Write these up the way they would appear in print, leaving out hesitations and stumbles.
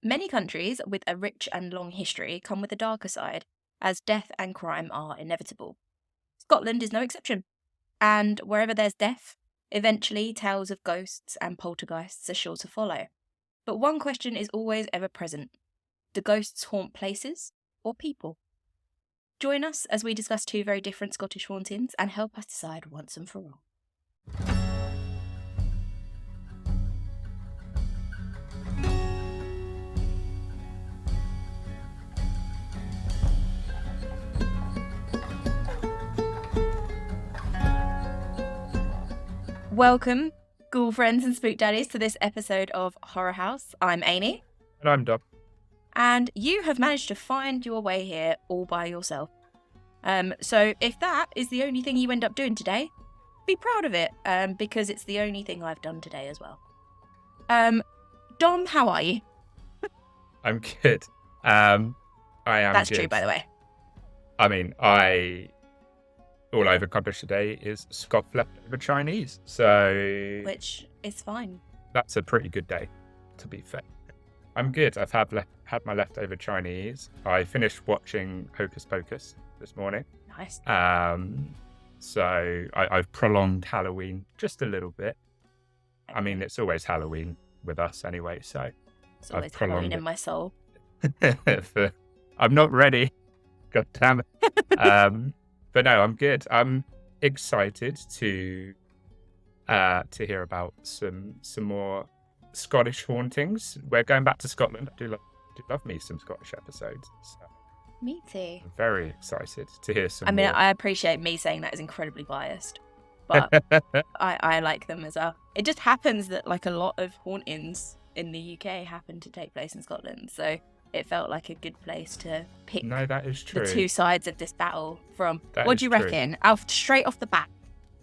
Many countries with a rich and long history come with a darker side, as death and crime are inevitable. Scotland is no exception, and wherever there's death, eventually tales of ghosts and poltergeists are sure to follow. But one question is always ever present. Do ghosts haunt places or people? Join us as we discuss two very different Scottish hauntings and help us decide once and for all. Welcome, ghoul friends and spook daddies, to this episode of Horror House. I'm Amy. And I'm Dom. And you have managed to find your way here all by yourself. So if that is the only thing you end up doing today, be proud of it, because it's the only thing I've done today as well. Dom, how are you? I'm good. I am That's good. true, by the way. I mean, all I've accomplished today is scoff leftover Chinese. So Which is fine. that's a pretty good day, to be fair. I'm good. I've had my leftover Chinese. I finished watching Hocus Pocus this morning. Nice. So I've prolonged Halloween just a little bit. I mean, it's always Halloween with us anyway, so It's always I've prolonged Halloween in it. my soul. I'm not ready. God damn it. But no, I'm good. I'm excited to hear about some more Scottish hauntings. We're going back to Scotland. I do love me some Scottish episodes. So Me too. I'm very excited to hear some I mean, more. I appreciate me saying that is incredibly biased, but I like them as well. It just happens that like a lot of hauntings in the UK happen to take place in Scotland, so it felt like a good place to pick No, that is true. the two sides of this battle from. That What is do you true. reckon? Straight off the bat,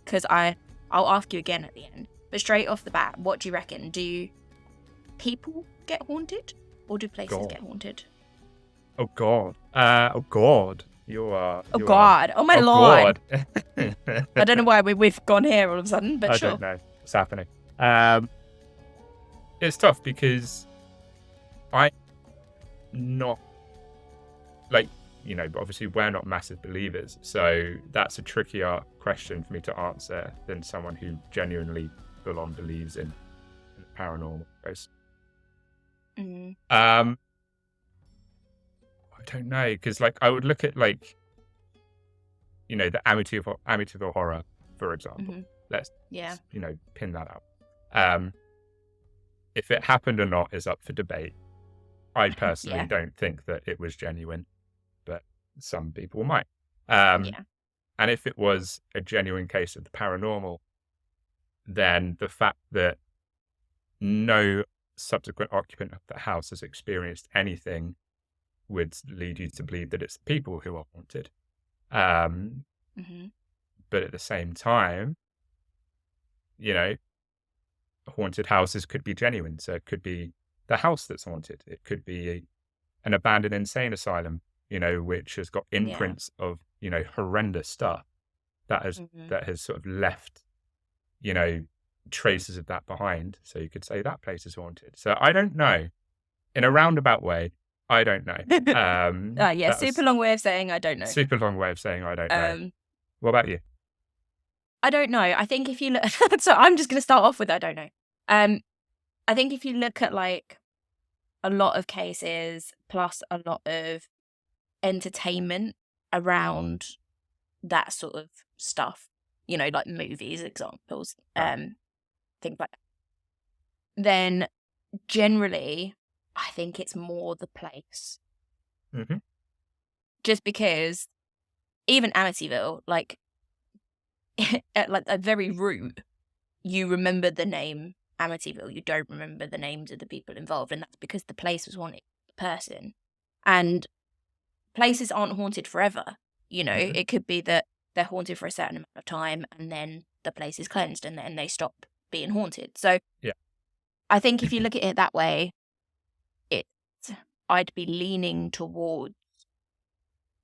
because I'll ask you again at the end, but straight off the bat, what do you reckon? Do people get haunted, or do places God. get haunted? Oh God. Oh God. You are. Oh God! Oh my oh Lord! God. I don't know why we've gone here all of a sudden, but I sure. don't know what's happening. It's tough because I'm not like, but obviously we're not massive believers, so that's a trickier question for me to answer than someone who genuinely full on believes in paranormal ghosts. Mm. I don't know, because I would look at the Amityville horror, for example. Mm-hmm. Let's Yeah. pin that out. If it happened or not is up for debate. I personally Yeah. don't think that it was genuine, but some people might. Yeah. And if it was a genuine case of the paranormal, then the fact that no subsequent occupant of the house has experienced anything would lead you to believe that it's people who are haunted. Mm-hmm. But at the same time, haunted houses could be genuine. So it could be the house that's haunted. It could be an abandoned insane asylum, which has got imprints of, horrendous stuff that has sort of left, traces of that behind. So you could say that place is haunted. So I don't know. In a roundabout way, I don't know. Yeah, super long way of saying I don't know. Super long way of saying I don't know. What about you? I don't know. I think if you look, so I'm just going to start off with I don't know. I think if you look at like a lot of cases plus a lot of entertainment around that sort of stuff, like movies, examples, things like that, then generally I think it's more the place. Mm-hmm. Just because even Amityville, at a very root, you remember the name Amityville. You don't remember the names of the people involved, and that's because the place was haunted the person. And places aren't haunted forever. Mm-hmm. It could be that they're haunted for a certain amount of time, and then the place is cleansed, and then they stop being haunted. So yeah, I think if you look at it that way, I'd be leaning towards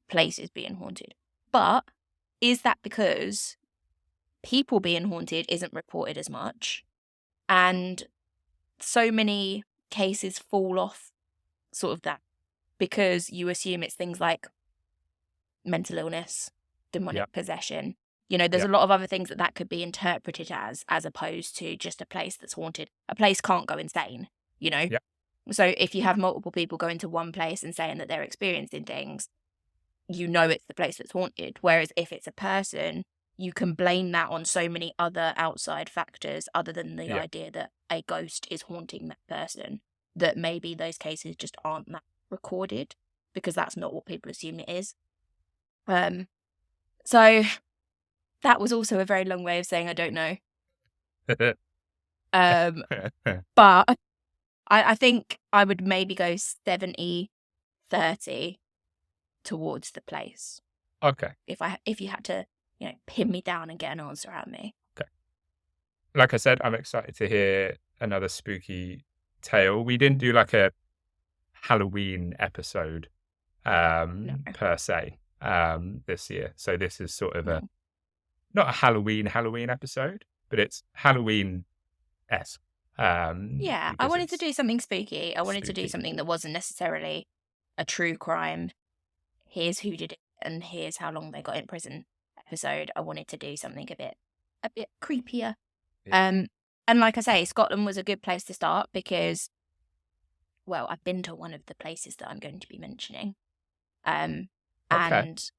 places being haunted. But is that because people being haunted isn't reported as much, and so many cases fall off sort of that, because you assume it's things like mental illness, Yeah. demonic possession. You know, there's Yeah. a lot of other things that could be interpreted as opposed to just a place that's haunted. A place can't go insane, you know? Yeah. So if you have multiple people going to one place and saying that they're experiencing things, you know it's the place that's haunted. Whereas if it's a person, you can blame that on so many other outside factors other than the Yeah. idea that a ghost is haunting that person, that maybe those cases just aren't that recorded because that's not what people assume it is. So that was also a very long way of saying I don't know. But I think I would maybe go 70-30 towards the place. Okay. If you had to, pin me down and get an answer out of me. Okay. Like I said, I'm excited to hear another spooky tale. We didn't do like a Halloween episode No. per se this year. So this is sort of No. not a Halloween episode, but it's Halloween-esque. Yeah, I Because wanted to it's do something spooky. I wanted to do spooky. something that wasn't necessarily a true crime. Here's who did it and here's how long they got in prison episode. I wanted to do something a bit creepier. Yeah. And like I say, Scotland was a good place to start because, well, I've been to one of the places that I'm going to be mentioning. Okay. And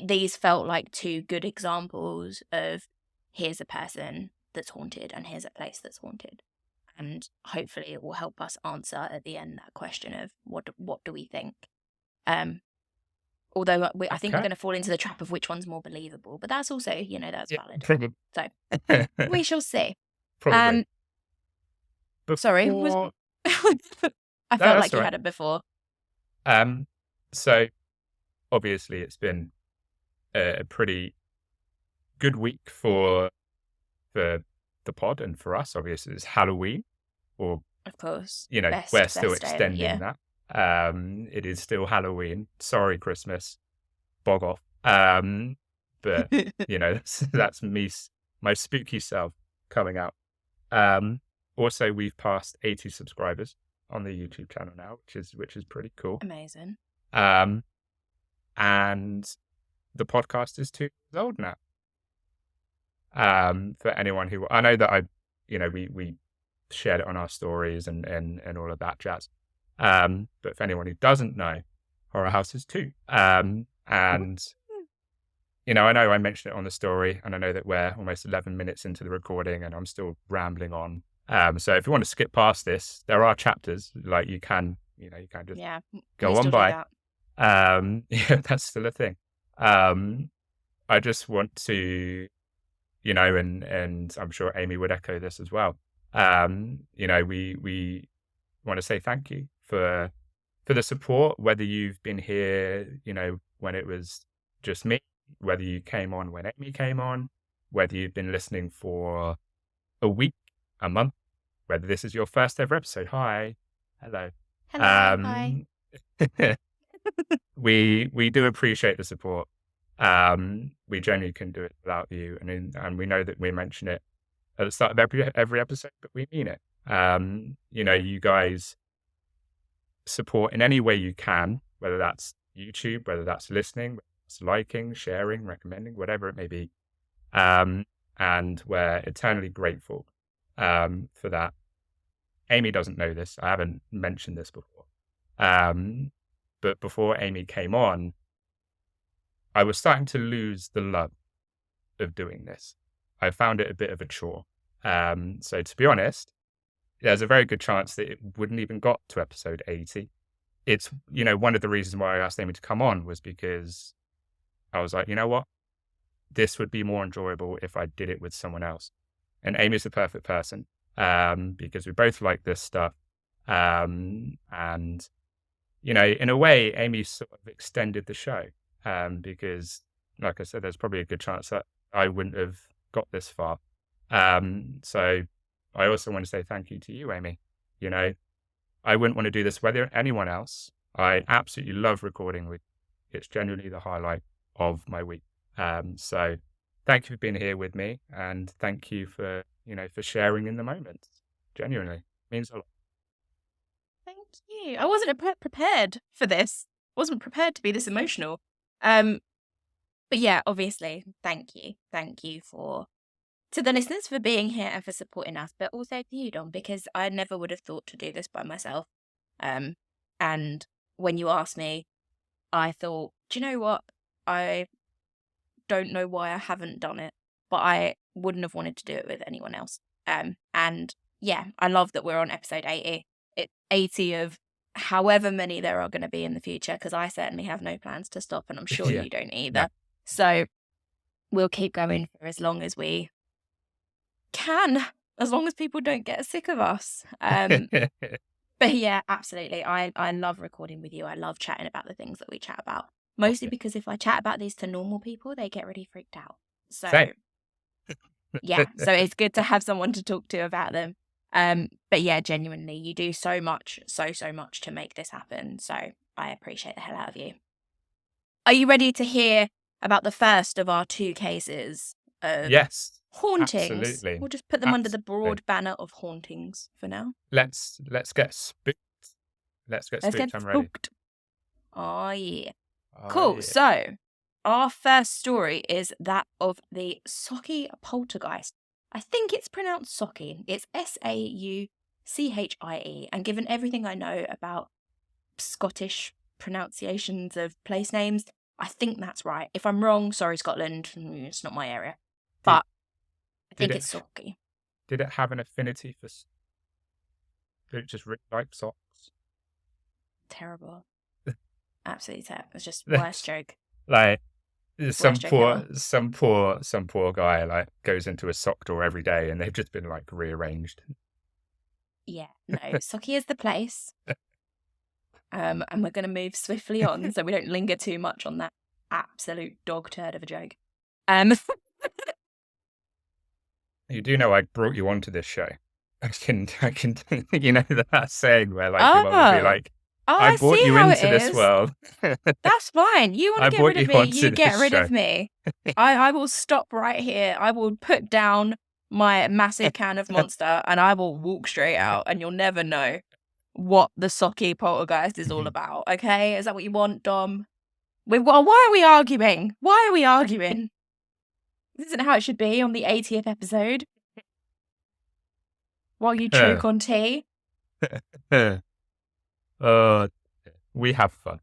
these felt like two good examples of here's a person that's haunted and here's a place that's haunted. And hopefully it will help us answer at the end that question of what do we think? Although I think we're Okay. going to fall into the trap of which one's more believable, but that's also, that's Yeah, valid. probably. So we shall see. Probably. Sorry, Before... I No, felt that's like you all right. had it before. So obviously it's been a pretty good week for the pod and for us. Obviously it's Halloween, or Of course. we're still Best day of the extending year. that. It is still Halloween. Sorry, Christmas. Bog off. But that's me, my spooky self coming out. Also we've passed 80 subscribers on the YouTube channel now, which is pretty cool. Amazing. And the podcast is 2 years old now. For anyone who... I know that we shared it on our stories and all of that jazz. But for anyone who doesn't know, Horror House is 2. And I know I mentioned it on the story, and I know that we're almost 11 minutes into the recording and I'm still rambling on. So if you want to skip past this, there are chapters, like you can just go on by. Yeah, that's still a thing. I just want to, and I'm sure Amy would echo this as well. We want to say thank you for the support, whether you've been here, when it was just me, whether you came on when Amy came on, whether you've been listening for a week, a month, whether this is your first ever episode. Hi. Hello. Hi. We do appreciate the support. We genuinely couldn't do it without you, and we know that we mention it at the start of every episode, but we mean it. You guys support in any way you can, whether that's YouTube, whether that's listening, whether that's liking, sharing, recommending, whatever it may be. And we're eternally grateful for that. Amy doesn't know this. I haven't mentioned this before. But before Amy came on, I was starting to lose the love of doing this. I found it a bit of a chore. So to be honest, there's a very good chance that it wouldn't even got to episode 80. It's, one of the reasons why I asked Amy to come on was because I was like, you know what? This would be more enjoyable if I did it with someone else. And Amy's the perfect person, because we both like this stuff. And, in a way, Amy sort of extended the show, because, like I said, there's probably a good chance that I wouldn't have got this far. So I also want to say thank you to you, Amy. I wouldn't want to do this with anyone else. I absolutely love recording with you. It's genuinely the highlight of my week. So thank you for being here with me, and thank you for sharing in the moments. Genuinely means a lot. Thank you. I wasn't prepared for this. Wasn't prepared to be this emotional. But yeah, obviously, thank you. Thank you to the listeners for being here and for supporting us, but also to you, Dom, because I never would have thought to do this by myself. And when you asked me, I thought, do you know what? I don't know why I haven't done it, but I wouldn't have wanted to do it with anyone else. And yeah, I love that we're on episode 80. It's 80 of however many there are going to be in the future, because I certainly have no plans to stop, and I'm sure Yeah. you don't either. So we'll keep going for as long as we can, as long as people don't get sick of us. But yeah, absolutely. I love recording with you. I love chatting about the things that we chat about. Mostly because if I chat about these to normal people, they get really freaked out. So Same. yeah, so it's good to have someone to talk to about them. But yeah, genuinely, you do so much to make this happen. So I appreciate the hell out of you. Are you ready to hear about the first of our 2 cases of Yes. hauntings? Absolutely. We'll just put them under the broad banner of hauntings for now. Let's get spooked. Let's get spooked. I'm ready. Oh yeah. Oh, Cool. yeah. So our first story is that of the Sauchie poltergeist. I think it's pronounced Sauchie. It's Sauchie. And given everything I know about Scottish pronunciations of place names, I think that's right. If I'm wrong, sorry, Scotland. It's not my area. But I think it's Sauchie. Did it have an affinity for... Did it just really like socks? Terrible. Absolutely terrible. It's just worst joke. Like, some poor guy like goes into a sock door every day and they've just been like rearranged. Yeah, no, Sauchie is the place. And we're going to move swiftly on so we don't linger too much on that absolute dog turd of a joke. You do know I brought you onto this show. I can you know that saying where like your mum would be like, I brought you into this world. That's fine. You want to get rid of me, you get rid of me. I will stop right here. I will put down my massive can of Monster and I will walk straight out, and you'll never know what the Sauchie poltergeist is all about. Okay? Is that what you want, Dom? Why are we arguing? This isn't how it should be on the 80th episode. While you choke on tea. We have fun.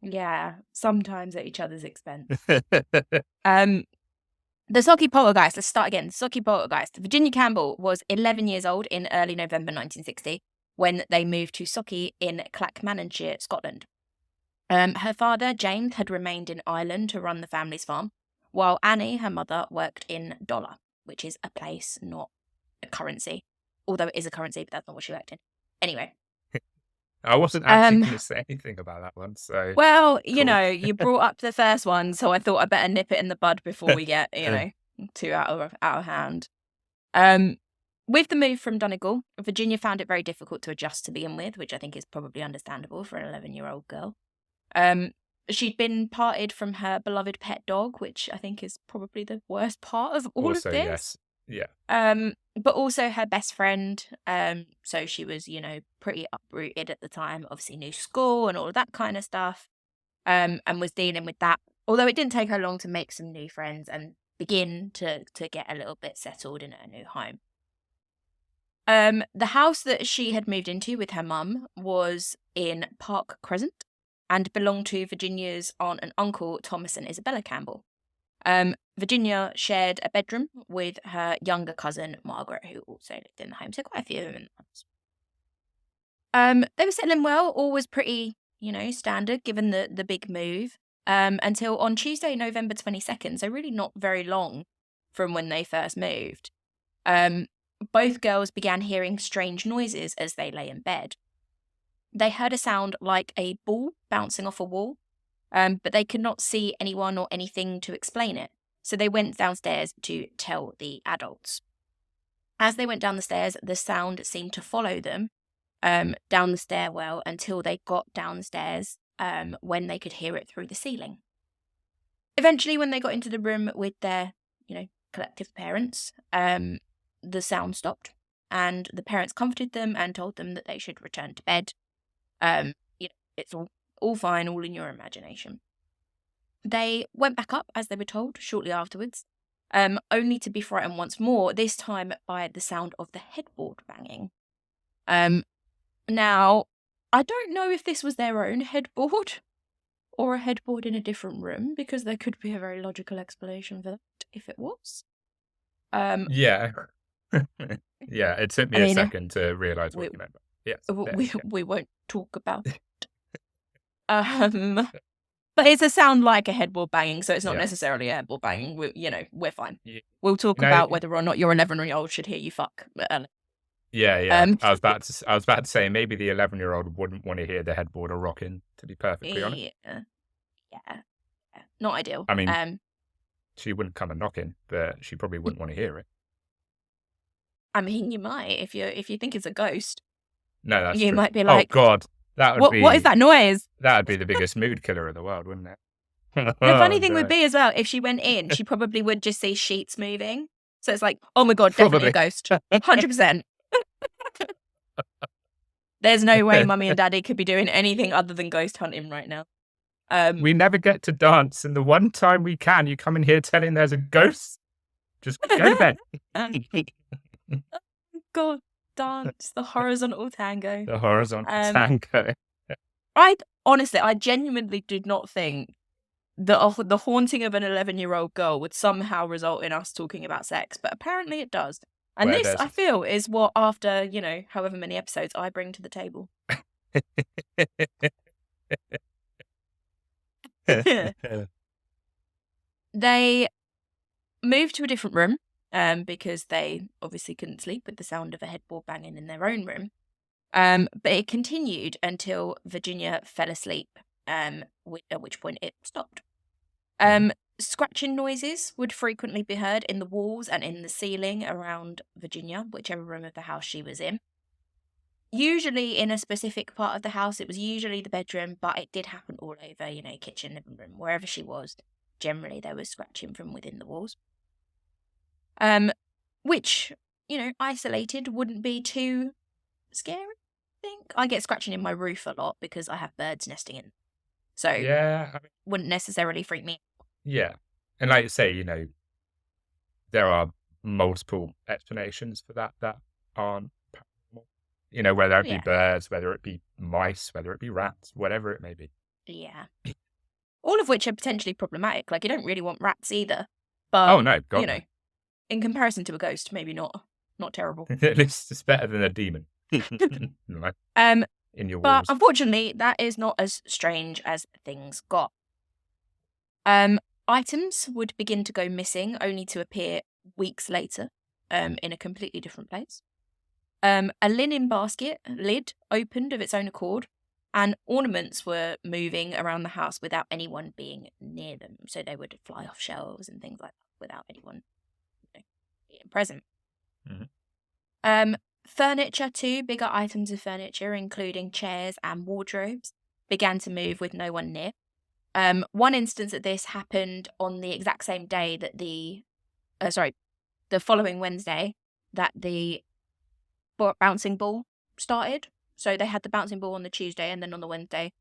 Yeah, sometimes at each other's expense. The Sauchie poltergeist, let's start again. The Sauchie poltergeist. Virginia Campbell was 11 years old in early November 1960 when they moved to Sauchie in Clackmannanshire, Scotland. Her father, James, had remained in Ireland to run the family's farm, while Annie, her mother, worked in Dollar, which is a place, not a currency. Although it is a currency, but that's not what she worked in. Anyway. I wasn't actually going to say anything about that one, so... Well, you know, you brought up the first one, so I thought I'd better nip it in the bud before we get, too out of hand. With the move from Donegal, Virginia found it very difficult to adjust to begin with, which I think is probably understandable for an 11-year-old girl. She'd been parted from her beloved pet dog, which I think is probably the worst part of all of this. Yes. Yeah. But also her best friend. So she was, pretty uprooted at the time. Obviously, new school and all of that kind of stuff. And was dealing with that. Although it didn't take her long to make some new friends and begin to get a little bit settled in her new home. The house that she had moved into with her mum was in Park Crescent and belonged to Virginia's aunt and uncle, Thomas and Isabella Campbell. Virginia shared a bedroom with her younger cousin, Margaret, who also lived in the home. So quite a few of them in the house. They were settling well, all was pretty, standard given the big move. Until on Tuesday, November 22nd, so really not very long from when they first moved. Both girls began hearing strange noises as they lay in bed. They heard a sound like a ball bouncing off a wall, but they could not see anyone or anything to explain it. So they went downstairs to tell the adults. As they went down the stairs, the sound seemed to follow them down the stairwell until they got downstairs when they could hear it through the ceiling. Eventually, when they got into the room with their, collective parents, the sound stopped and the parents comforted them and told them that they should return to bed. It's all fine, all in your imagination. They went back up, as they were told, shortly afterwards, only to be frightened once more, this time by the sound of the headboard banging. Now, I don't know if this was their own headboard or a headboard in a different room, because there could be a very logical explanation for that if it was. Yeah. Yeah, it took me a second to realise what you meant. Yes, we won't talk about it. But it's a sound like a headboard banging, so it's not necessarily a headboard banging. We're fine. Yeah. We'll talk about whether or not your 11-year-old should hear you fuck. Yeah. I was about to say maybe the 11-year-old wouldn't want to hear the headboard or rocking. To be perfectly honest. Yeah. Not ideal. I mean, she wouldn't come and knocking, but she probably wouldn't want to hear it. I mean, you might if you think it's a ghost. No, that's you true. might be like, oh God, that would be what is that noise? That would be the biggest mood killer of the world, wouldn't it? The funny thing would be as well, if she went in, she probably would just see sheets moving. So it's like, oh my God, definitely a ghost. 100%. There's no way Mummy and Daddy could be doing anything other than ghost hunting right now. We never get to dance, and the one time we can, you come in here telling there's a ghost. Just go to bed. God, dance, the horizontal tango. The horizontal tango. I genuinely did not think that the haunting of an 11-year-old girl would somehow result in us talking about sex, but apparently it does. And this, I feel, is what, after, however many episodes, I bring to the table. They moved to a different room because they obviously couldn't sleep with the sound of a headboard banging in their own room. But it continued until Virginia fell asleep, at which point it stopped. Scratching noises would frequently be heard in the walls and in the ceiling around Virginia, whichever room of the house she was in. Usually in a specific part of the house, it was usually the bedroom, but it did happen all over, kitchen, living room, wherever she was. Generally, there was scratching from within the walls. Which, isolated wouldn't be too scary, I think. I get scratching in my roof a lot because I have birds nesting in. So, wouldn't necessarily freak me. Yeah. And like you say, there are multiple explanations for that aren't paranormal. Whether it be birds, whether it be mice, whether it be rats, whatever it may be. Yeah. All of which are potentially problematic. Like, you don't really want rats either. But, oh, no, God, no. In comparison to a ghost, maybe not terrible. At least it's better than a demon. In your walls. But unfortunately, that is not as strange as things got. Items would begin to go missing, only to appear weeks later, in a completely different place. A linen basket lid opened of its own accord, and ornaments were moving around the house without anyone being near them. So they would fly off shelves and things like that without anyone being present. Mm-hmm. Furniture too, bigger items of furniture, including chairs and wardrobes, began to move with no one near. One instance of this happened on the exact same day that the following Wednesday that the bouncing ball started. So they had the bouncing ball on the Tuesday, and then on the Wednesday,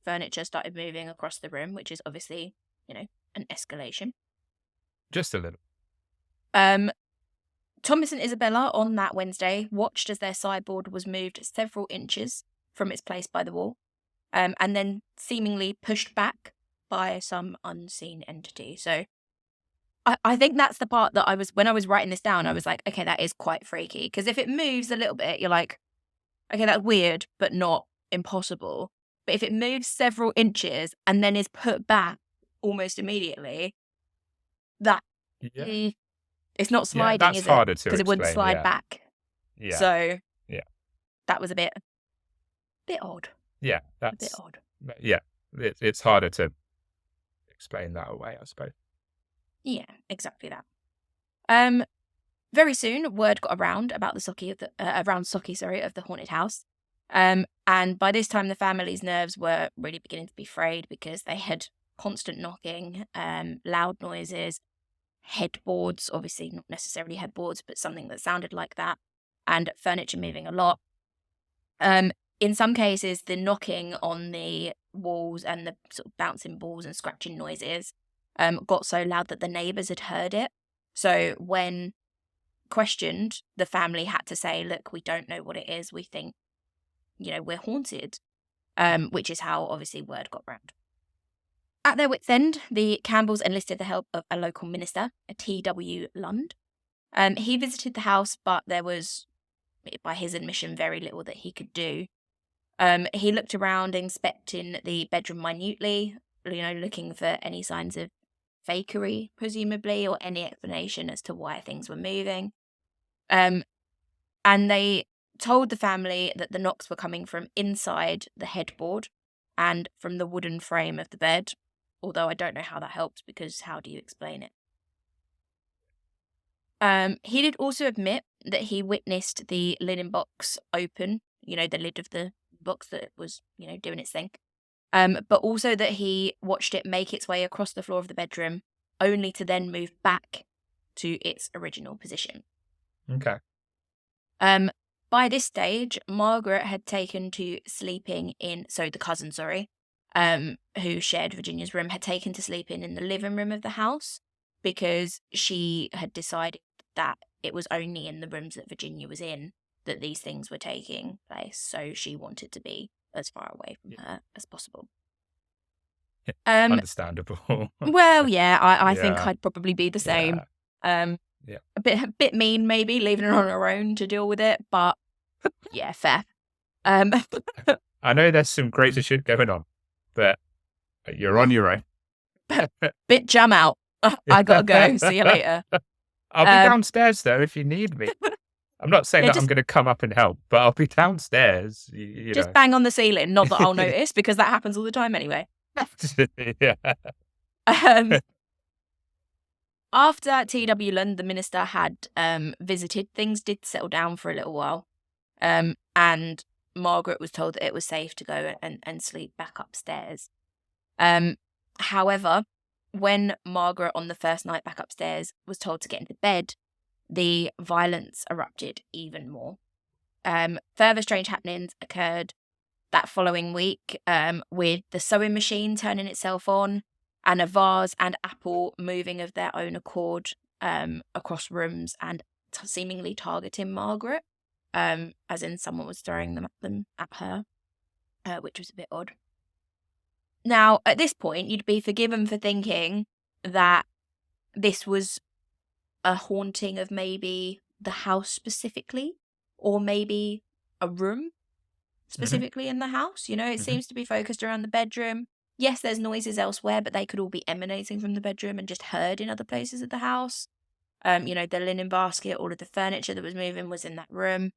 furniture started moving across the room, which is obviously, an escalation. Just a little. Thomas and Isabella on that Wednesday watched as their sideboard was moved several inches from its place by the wall, and then seemingly pushed back by some unseen entity. So I think that's the part that when I was writing this down, I was like, okay, that is quite freaky. Because if it moves a little bit, you're like, okay, that's weird, but not impossible. But if it moves several inches and then is put back almost immediately, it's not sliding, that's harder to because it wouldn't slide back. Yeah. So that was a bit odd. Yeah, that's a bit odd. Yeah, it's harder to explain that away, I suppose. Yeah, exactly that. Very soon, word got around about the Sauchie of the haunted house. And by this time, the family's nerves were really beginning to be frayed because they had constant knocking, loud noises, headboards, obviously not necessarily headboards, but something that sounded like that. and furniture moving a lot. In some cases, the knocking on the walls and the sort of bouncing balls and scratching noises got so loud that the neighbours had heard it. So when questioned, the family had to say, look, we don't know what it is. We think, we're haunted, which is how obviously word got round. At their wits' end, the Campbells enlisted the help of a local minister, a T.W. Lund. He visited the house, but there was, by his admission, very little that he could do. He looked around, inspecting the bedroom minutely, looking for any signs of fakery, presumably, or any explanation as to why things were moving. And they told the family that the knocks were coming from inside the headboard and from the wooden frame of the bed, although I don't know how that helps, because how do you explain it? He did also admit that he witnessed the linen box open, the lid of the box that was, doing its thing. But also that he watched it make its way across the floor of the bedroom, only to then move back to its original position. Okay. By this stage, Margaret had taken to sleeping the cousin, who shared Virginia's room, had taken to sleeping in the living room of the house, because she had decided that it was only in the rooms that Virginia was in that these things were taking place. So she wanted to be as far away from her as possible. Understandable. Well, yeah, I think Yeah. I'd probably be the same. Yeah. A bit mean, maybe, leaving her on her own to deal with it, but yeah, fair. I know there's some crazy shit going on, but you're on your own. Bit jam out. I gotta go. See you later. I'll be downstairs though if you need me. I'm not saying that I'm going to come up and help, but I'll be downstairs. Just bang on the ceiling. Not that I'll notice, because that happens all the time anyway. Yeah. After T.W. Lund, the minister, had visited, things did settle down for a little while. And Margaret was told that it was safe to go and sleep back upstairs. However, when Margaret, on the first night back upstairs, was told to get into bed, the violence erupted even more. Further strange happenings occurred that following week, with the sewing machine turning itself on and a vase and apple moving of their own accord across rooms and seemingly targeting Margaret, as in someone was throwing them at her, which was a bit odd. Now, at this point, you'd be forgiven for thinking that this was a haunting of maybe the house specifically, or maybe a room specifically in the house. It seems to be focused around the bedroom. Yes, there's noises elsewhere, but they could all be emanating from the bedroom and just heard in other places of the house. The linen basket, all of the furniture that was moving was in that room.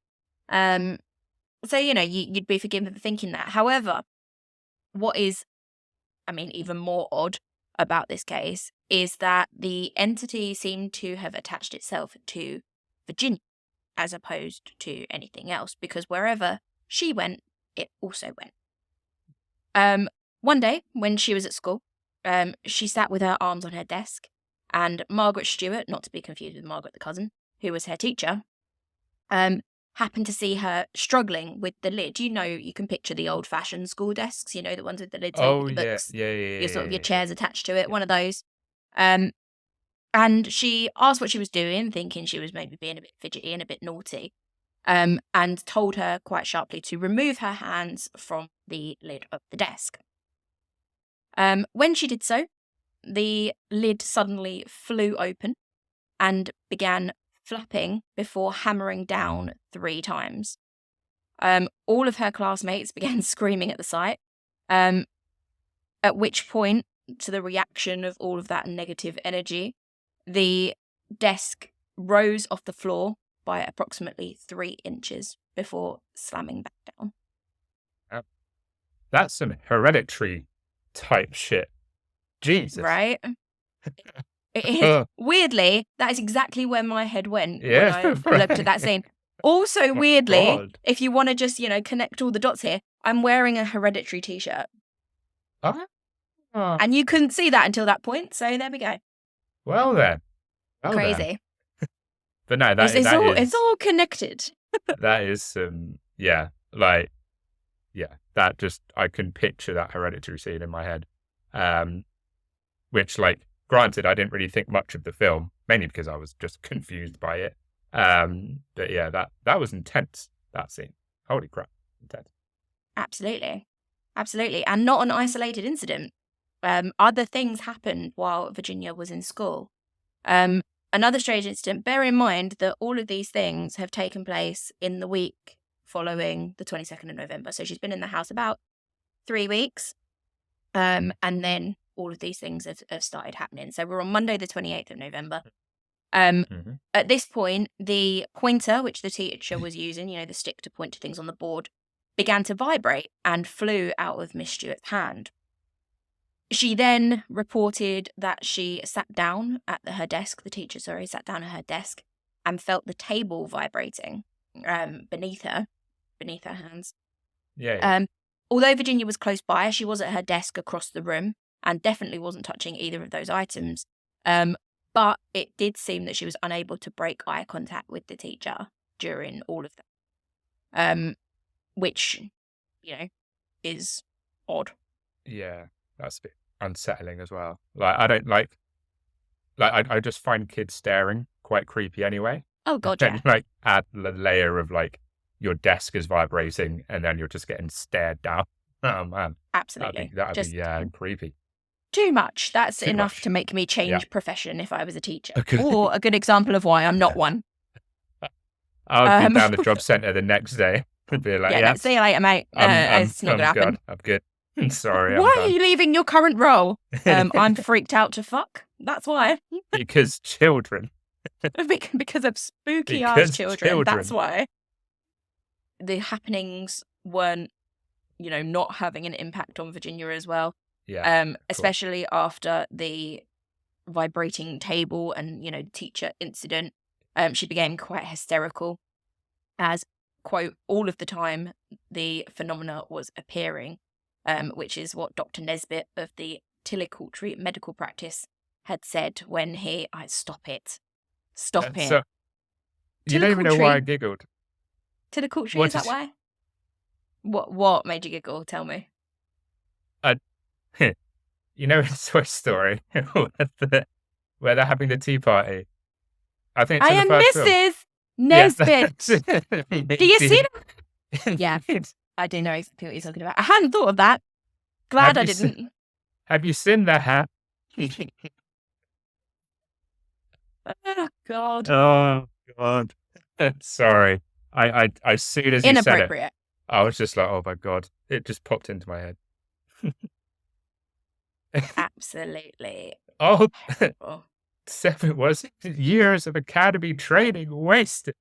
So, you'd be forgiven for thinking that. However, what is, even more odd about this case is that the entity seemed to have attached itself to Virginia as opposed to anything else, because wherever she went, it also went. One day, when she was at school, she sat with her arms on her desk, and Margaret Stewart, not to be confused with Margaret the cousin, who was her teacher, happened to see her struggling with the lid. You can picture the old-fashioned school desks, the ones with the lids over the books. Yeah. Your chairs attached to it, one of those. And she asked what she was doing, thinking she was maybe being a bit fidgety and a bit naughty, and told her quite sharply to remove her hands from the lid of the desk. When she did so, the lid suddenly flew open and began flapping before hammering down 3 times. All of her classmates began screaming at the sight, at which point, to the reaction of all of that negative energy, the desk rose off the floor by approximately 3 inches before slamming back down. That's some hereditary type shit. Jesus. Right? It is. Weirdly, that is exactly where my head went when I looked at that scene. Also, weirdly, if you want to just, connect all the dots here, I'm wearing a Hereditary t-shirt. And you couldn't see that until that point, so there we go. Well then. Crazy. But no, it's all connected. That is yeah, like yeah, that just I can picture that Hereditary scene in my head. Um, which like granted, I didn't really think much of the film, mainly because I was just confused by it. But yeah, that was intense, that scene. Holy crap, intense. Absolutely. Absolutely. And not an isolated incident. Other things happened while Virginia was in school. Another strange incident, bear in mind that all of these things have taken place in the week following the 22nd of November. So she's been in the house about 3 weeks. And then all of these things have started happening. So we're on Monday, the 28th of November. Mhm. At this point, the pointer, which the teacher was using, the stick to point to things on the board, began to vibrate and flew out of Miss Stewart's hand. She then reported that she sat down at her desk, the teacher, sat down at her desk and felt the table vibrating beneath her hands. Yeah. Although Virginia was close by, she was at her desk across the room and definitely wasn't touching either of those items. But it did seem that she was unable to break eye contact with the teacher during all of that, which, is odd. Yeah, that's a bit unsettling as well. Like, I don't I just find kids staring quite creepy anyway. Oh, God, yeah. And like add the layer of like your desk is vibrating and then you're just getting stared down. Oh man, Absolutely. that'd be Just yeah, creepy. too much. That's Too enough to much. make me Yeah. change profession if I was a teacher. Okay. Or a good example of why I'm not one. I'll be down the Um, job centre the next day and be like, yeah, yeah, no, see you later, mate. It's not going to I'm happen. good. I'm good. Sorry, I'm Why are done. you leaving your current role? I'm freaked out to fuck. That's why. Because children. Because of spooky ass Because children. That's children. why. The happenings weren't, not having an impact on Virginia as well. Yeah. Cool. Especially after the vibrating table and, teacher incident. She became quite hysterical as, quote, all of the time the phenomena was appearing, which is what Dr. Nesbitt of the Tillicoultry medical practice had said when he, stop it. Stop it. So you don't even know why I Tillicoultry? giggled. Tillicoultry, What is that is why? What made you giggle? Tell me. I you know in Toy Story where they're having the tea party? I think it's I in the am first film. Mrs. Yeah. Nesbitt. Do you see that? Yeah, Indeed. I do know exactly what you're talking about. I hadn't thought of that. Glad Have I you seen didn't. have you seen the hat? Oh, God. Oh god. Sorry. I as soon as you said it, Inappropriate. I was just like, "Oh my god." It just popped into my head. Absolutely Oh, terrible. 7 was it? Years of academy training wasted.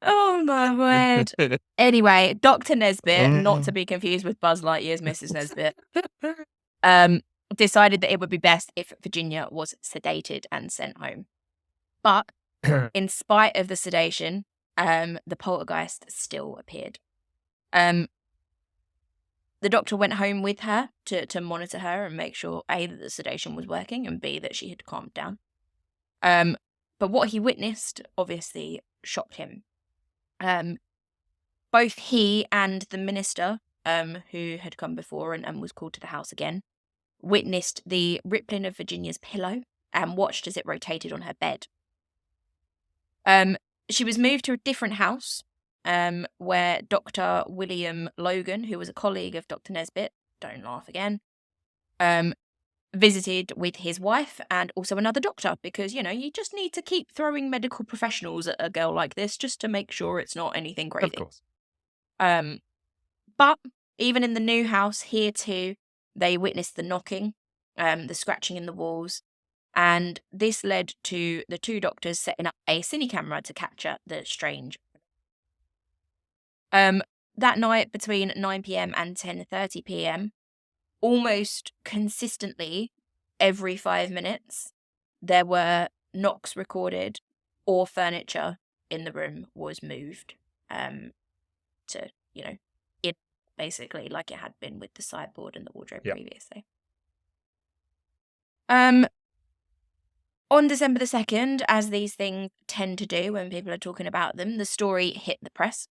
Oh, my word. Anyway, Dr. Nesbitt, not to be confused with Buzz Lightyear's Mrs. Nesbitt, decided that it would be best if Virginia was sedated and sent home. But in spite of the sedation, the poltergeist still appeared. The doctor went home with her to monitor her and make sure, A, that the sedation was working, and B, that she had calmed down. But what he witnessed obviously shocked him. Both he and the minister, who had come before and was called to the house again, witnessed the rippling of Virginia's pillow and watched as it rotated on her bed. She was moved to a different house, where Dr. William Logan, who was a colleague of Dr. Nesbitt, don't laugh again, visited with his wife and also another doctor, because, you just need to keep throwing medical professionals at a girl like this just to make sure it's not anything Of crazy. course. But even in the new house, here too, they witnessed the knocking, the scratching in the walls, and this led to the two doctors setting up a cine camera to capture the strange. That night between 9 p.m. and 10:30 p.m., almost consistently every 5 minutes, there were knocks recorded or furniture in the room was moved to, it basically like it had been with the sideboard and the wardrobe Yeah. previously. On December the 2nd, as these things tend to do when people are talking about them, the story hit the press.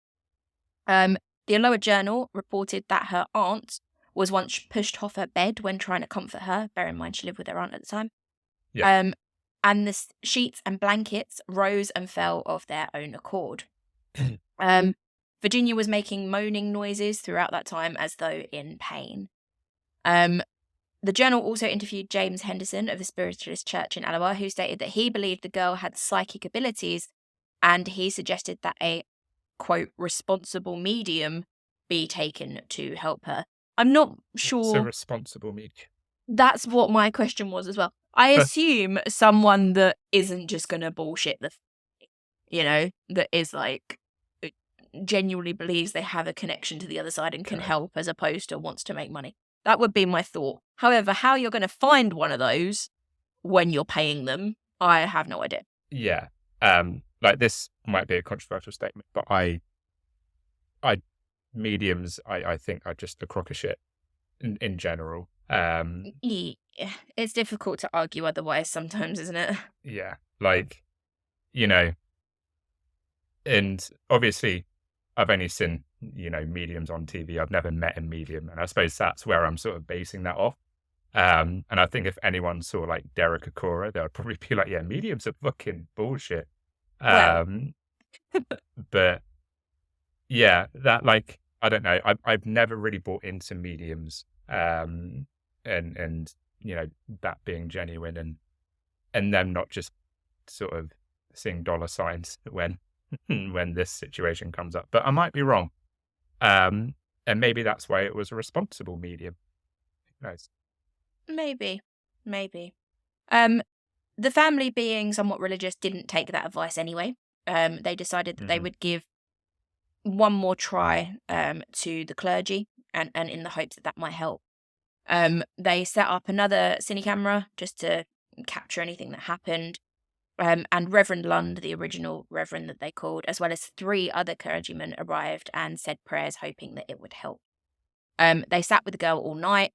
The Aloha Journal reported that her aunt was once pushed off her bed when trying to comfort her. Bear in mind, she lived with her aunt at the time. Yeah. And the sheets and blankets rose and fell of their own accord. Virginia was making moaning noises throughout that time as though in pain. The journal also interviewed James Henderson of the Spiritualist Church in Aloha, who stated that he believed the girl had psychic abilities, and he suggested that a, quote, responsible medium be taken to help her. I'm not sure. It's a responsible medium. That's what my question was as well. I assume someone that isn't just going to bullshit that is like genuinely believes they have a connection to the other side and can help, as opposed to wants to make money. That would be my thought. However, how you're going to find one of those when you're paying them, I have no idea. Yeah. Like, this might be a controversial statement, but mediums, I think, are just a crock of shit in general. Yeah, it's difficult to argue otherwise sometimes, isn't it? Yeah. Like, and obviously I've only seen, mediums on TV. I've never met a medium. And I suppose that's where I'm sort of basing that off. And I think if anyone saw like Derek Akora, they would probably be like, yeah, mediums are fucking bullshit. Well. But yeah, that, like, I don't know. I've never really bought into mediums. And that being genuine and them not just sort of seeing dollar signs when this situation comes up. But I might be wrong. And maybe that's why it was a responsible medium. Who knows? Maybe. The family, being somewhat religious, didn't take that advice anyway. They decided that they would give one more try to the clergy, and in the hopes that might help. They set up another cine camera just to capture anything that happened. And Reverend Lund, the original reverend that they called, as well as 3 other clergymen, arrived and said prayers, hoping that it would help. They sat with the girl all night,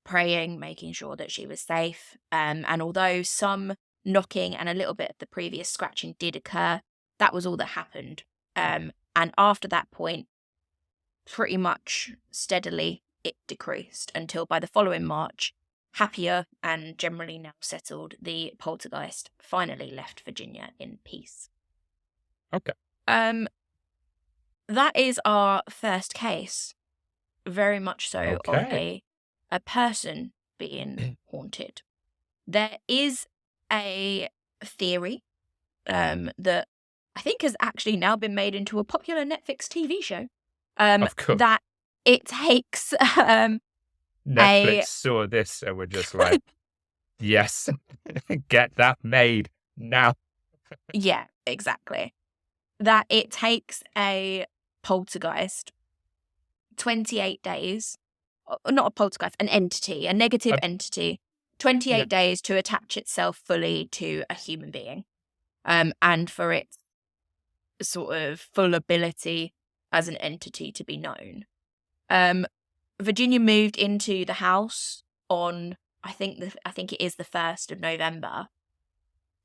praying, making sure that she was safe. And although some knocking and a little bit of the previous scratching did occur, that was all that happened. And after that point, pretty much steadily, it decreased until by the following March, happier and generally now settled, the poltergeist finally left Virginia in peace. Okay. That is our first case. Very much so, of a person being haunted. There is a theory that I think has actually now been made into a popular Netflix TV show. Of course. That it takes Netflix saw this and were just like, yes, get that made now. Yeah, exactly. That it takes a poltergeist 28 days, not a poltergeist, an entity, a negative entity, 28 days to attach itself fully to a human being. And for its sort of full ability as an entity to be known. Virginia moved into the house on, I think it is the 1st of November.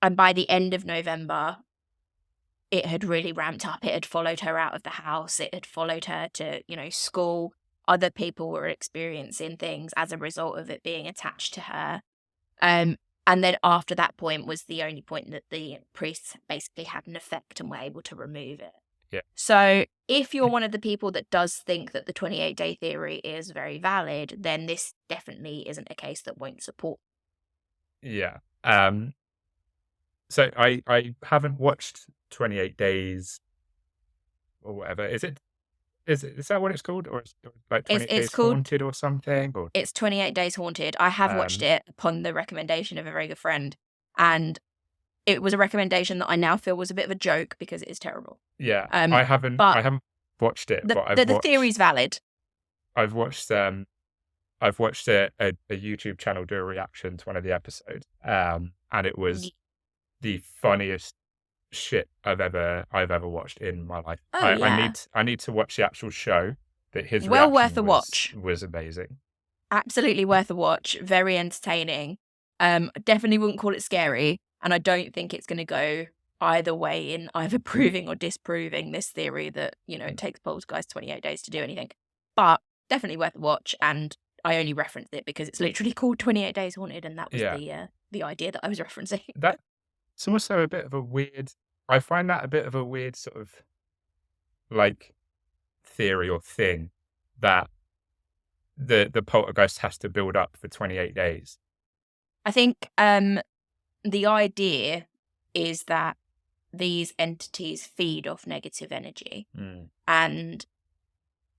And by the end of November, it had really ramped up. It had followed her out of the house. It had followed her to, school. Other people were experiencing things as a result of it being attached to her. And then after that point was the only point that the priests basically had an effect and were able to remove it. Yeah. So if you're one of the people that does think that the 28-day theory is very valid, then this definitely isn't a case that won't support. Yeah. So I haven't watched 28 Days or whatever. Is that what it's called? Or is it like 28 Days called, Haunted or something? Or it's 28 Days Haunted. I have watched it upon the recommendation of a very good friend. And it was a recommendation that I now feel was a bit of a joke because it is terrible. Yeah. I haven't watched it, but the theory's valid. I've watched a YouTube channel do a reaction to one of the episodes. And it was the funniest shit I've ever watched in my life. I need to watch the actual show, but his reaction worth a watch. Was amazing. Absolutely worth a watch. Very entertaining. Definitely wouldn't call it scary, and I don't think it's going to go either way in either proving or disproving this theory that, it takes poltergeist 28 days to do anything. But definitely worth a watch, and I only referenced it because it's literally called 28 Days Haunted, and that was the idea that I was referencing. That's also a bit of a weird. I find that a bit of a weird sort of like theory or thing that the poltergeist has to build up for 28 days. I think the idea is that these entities feed off negative energy, and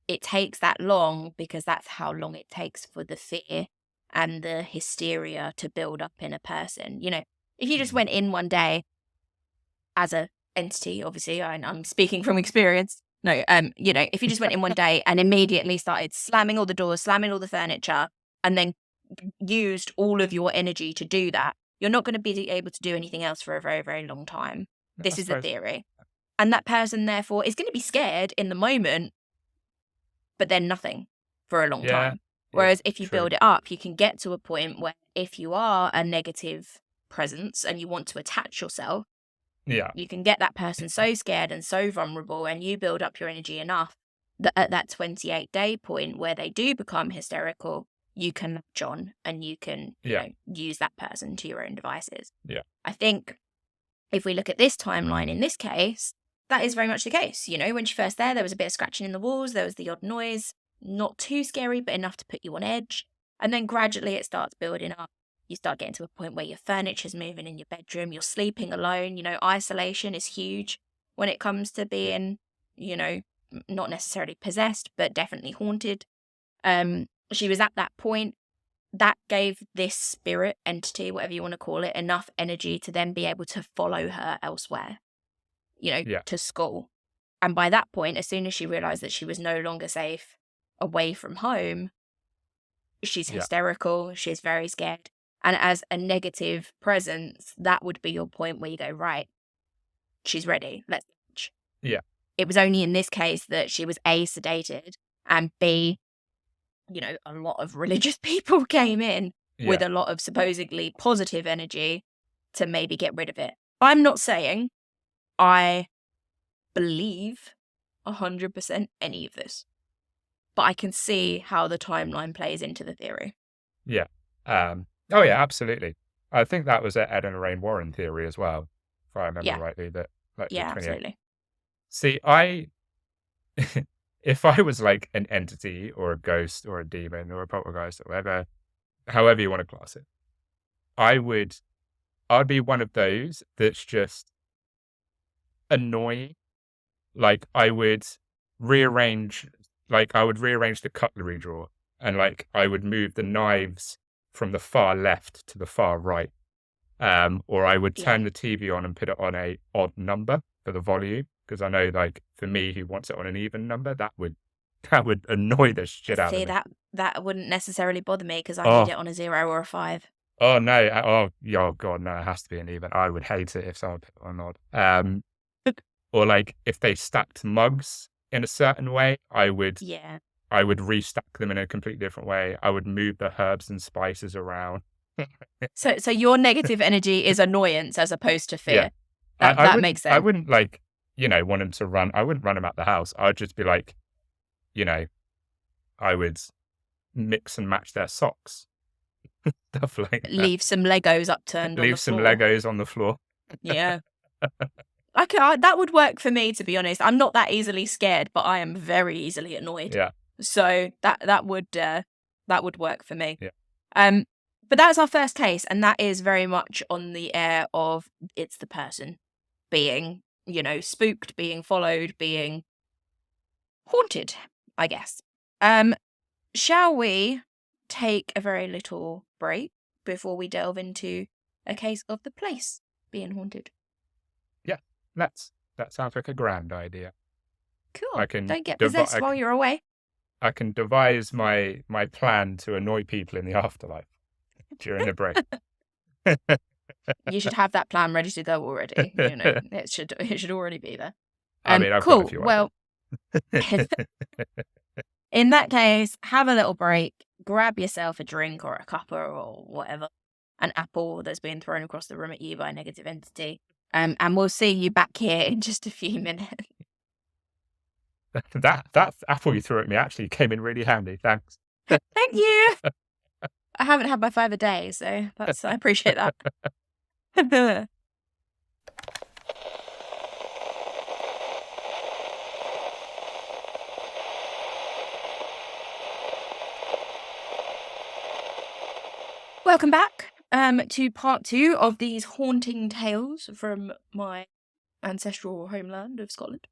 it takes that long because that's how long it takes for the fear and the hysteria to build up in a person. If you just went in one day as a entity, obviously I'm speaking from experience. No, if you just went in one day and immediately started slamming all the doors, slamming all the furniture, and then used all of your energy to do that, you're not going to be able to do anything else for a very, very long time. This is the theory. And that person, therefore, is going to be scared in the moment, but then nothing for a long time. Whereas if you build it up, you can get to a point where if you are a negative presence and you want to attach yourself, you can get that person so scared and so vulnerable, and you build up your energy enough that at that 28-day point where they do become hysterical, you can latch on and you can use that person to your own devices. I think if we look at this timeline in this case, that is very much the case. When she first there was a bit of scratching in the walls, there was the odd noise, not too scary, but enough to put you on edge. And then gradually it starts building up. You start getting to a point where your furniture's moving in your bedroom, you're sleeping alone. Isolation is huge when it comes to being, not necessarily possessed, but definitely haunted. She was at that point. That gave this spirit entity, whatever you want to call it, enough energy to then be able to follow her elsewhere, to school. And by that point, as soon as she realized that she was no longer safe away from home, she's hysterical, she's very scared. And as a negative presence, that would be your point where you go, right, she's ready, let's watch. It was only in this case that she was A, sedated, and B, a lot of religious people came in with a lot of supposedly positive energy to maybe get rid of it. I'm not saying I believe 100% any of this, but I can see how the timeline plays into the theory. Oh yeah, absolutely. I think that was an Ed and Lorraine Warren theory as well, if I remember rightly. That absolutely. See, if I was like an entity or a ghost or a demon or a poltergeist or whatever, however you want to class it, I'd be one of those that's just annoying. Like I would rearrange the cutlery drawer, and I would move the knives from the far left to the far right. Or I would turn the TV on and put it on a odd number for the volume, because I know, for me who wants it on an even number, that would annoy the shit out of me. That wouldn't necessarily bother me because I need it on a 0 or a 5. Oh no! Oh god, no! It has to be an even. I would hate it if someone put it on odd. Or if they stacked mugs in a certain way, I would restack them in a completely different way. I would move the herbs and spices around. So your negative energy is annoyance as opposed to fear. That makes sense. I wouldn't want him to run. I wouldn't run him out the house. I would just be I would mix and match their socks. Stuff like that. Leave some Legos upturned on the floor. Leave some Legos on the floor. Yeah. Okay, that would work for me, to be honest. I'm not that easily scared, but I am very easily annoyed. Yeah. So that would work for me. Yeah. But that's our first case, and that is very much on the air of it's the person being, spooked, being followed, being haunted, I guess. Shall we take a very little break before we delve into a case of the place being haunted? Yeah, that sounds like a grand idea. Cool. Don't get possessed while you're away. I can devise my plan to annoy people in the afterlife during the break. You should have that plan ready to go already. It should already be there. I mean, I've got a few ideas. Well, in that case, have a little break, grab yourself a drink or a cuppa or whatever, an apple that's being thrown across the room at you by a negative entity. And we'll see you back here in just a few minutes. That apple you threw at me actually came in really handy. Thanks. Thank you. I haven't had my 5 a day, so I appreciate that. Welcome back to part 2 of these haunting tales from my ancestral homeland of Scotland.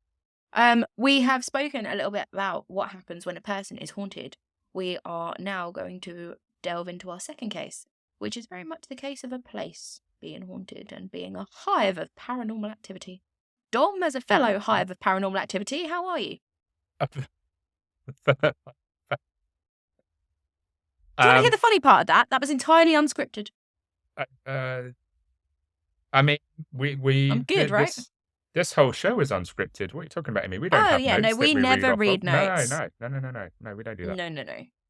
We have spoken a little bit about what happens when a person is haunted. We are now going to delve into our second case, which is very much the case of a place being haunted and being a hive of paranormal activity. Dom, as a fellow hive of paranormal activity, how are you? Do you want to hear the funny part of that? That was entirely unscripted. I mean, we I'm good, right? This whole show is unscripted. What are you talking about, Amy? We don't have notes. No, we never read notes. No, we don't do that. No.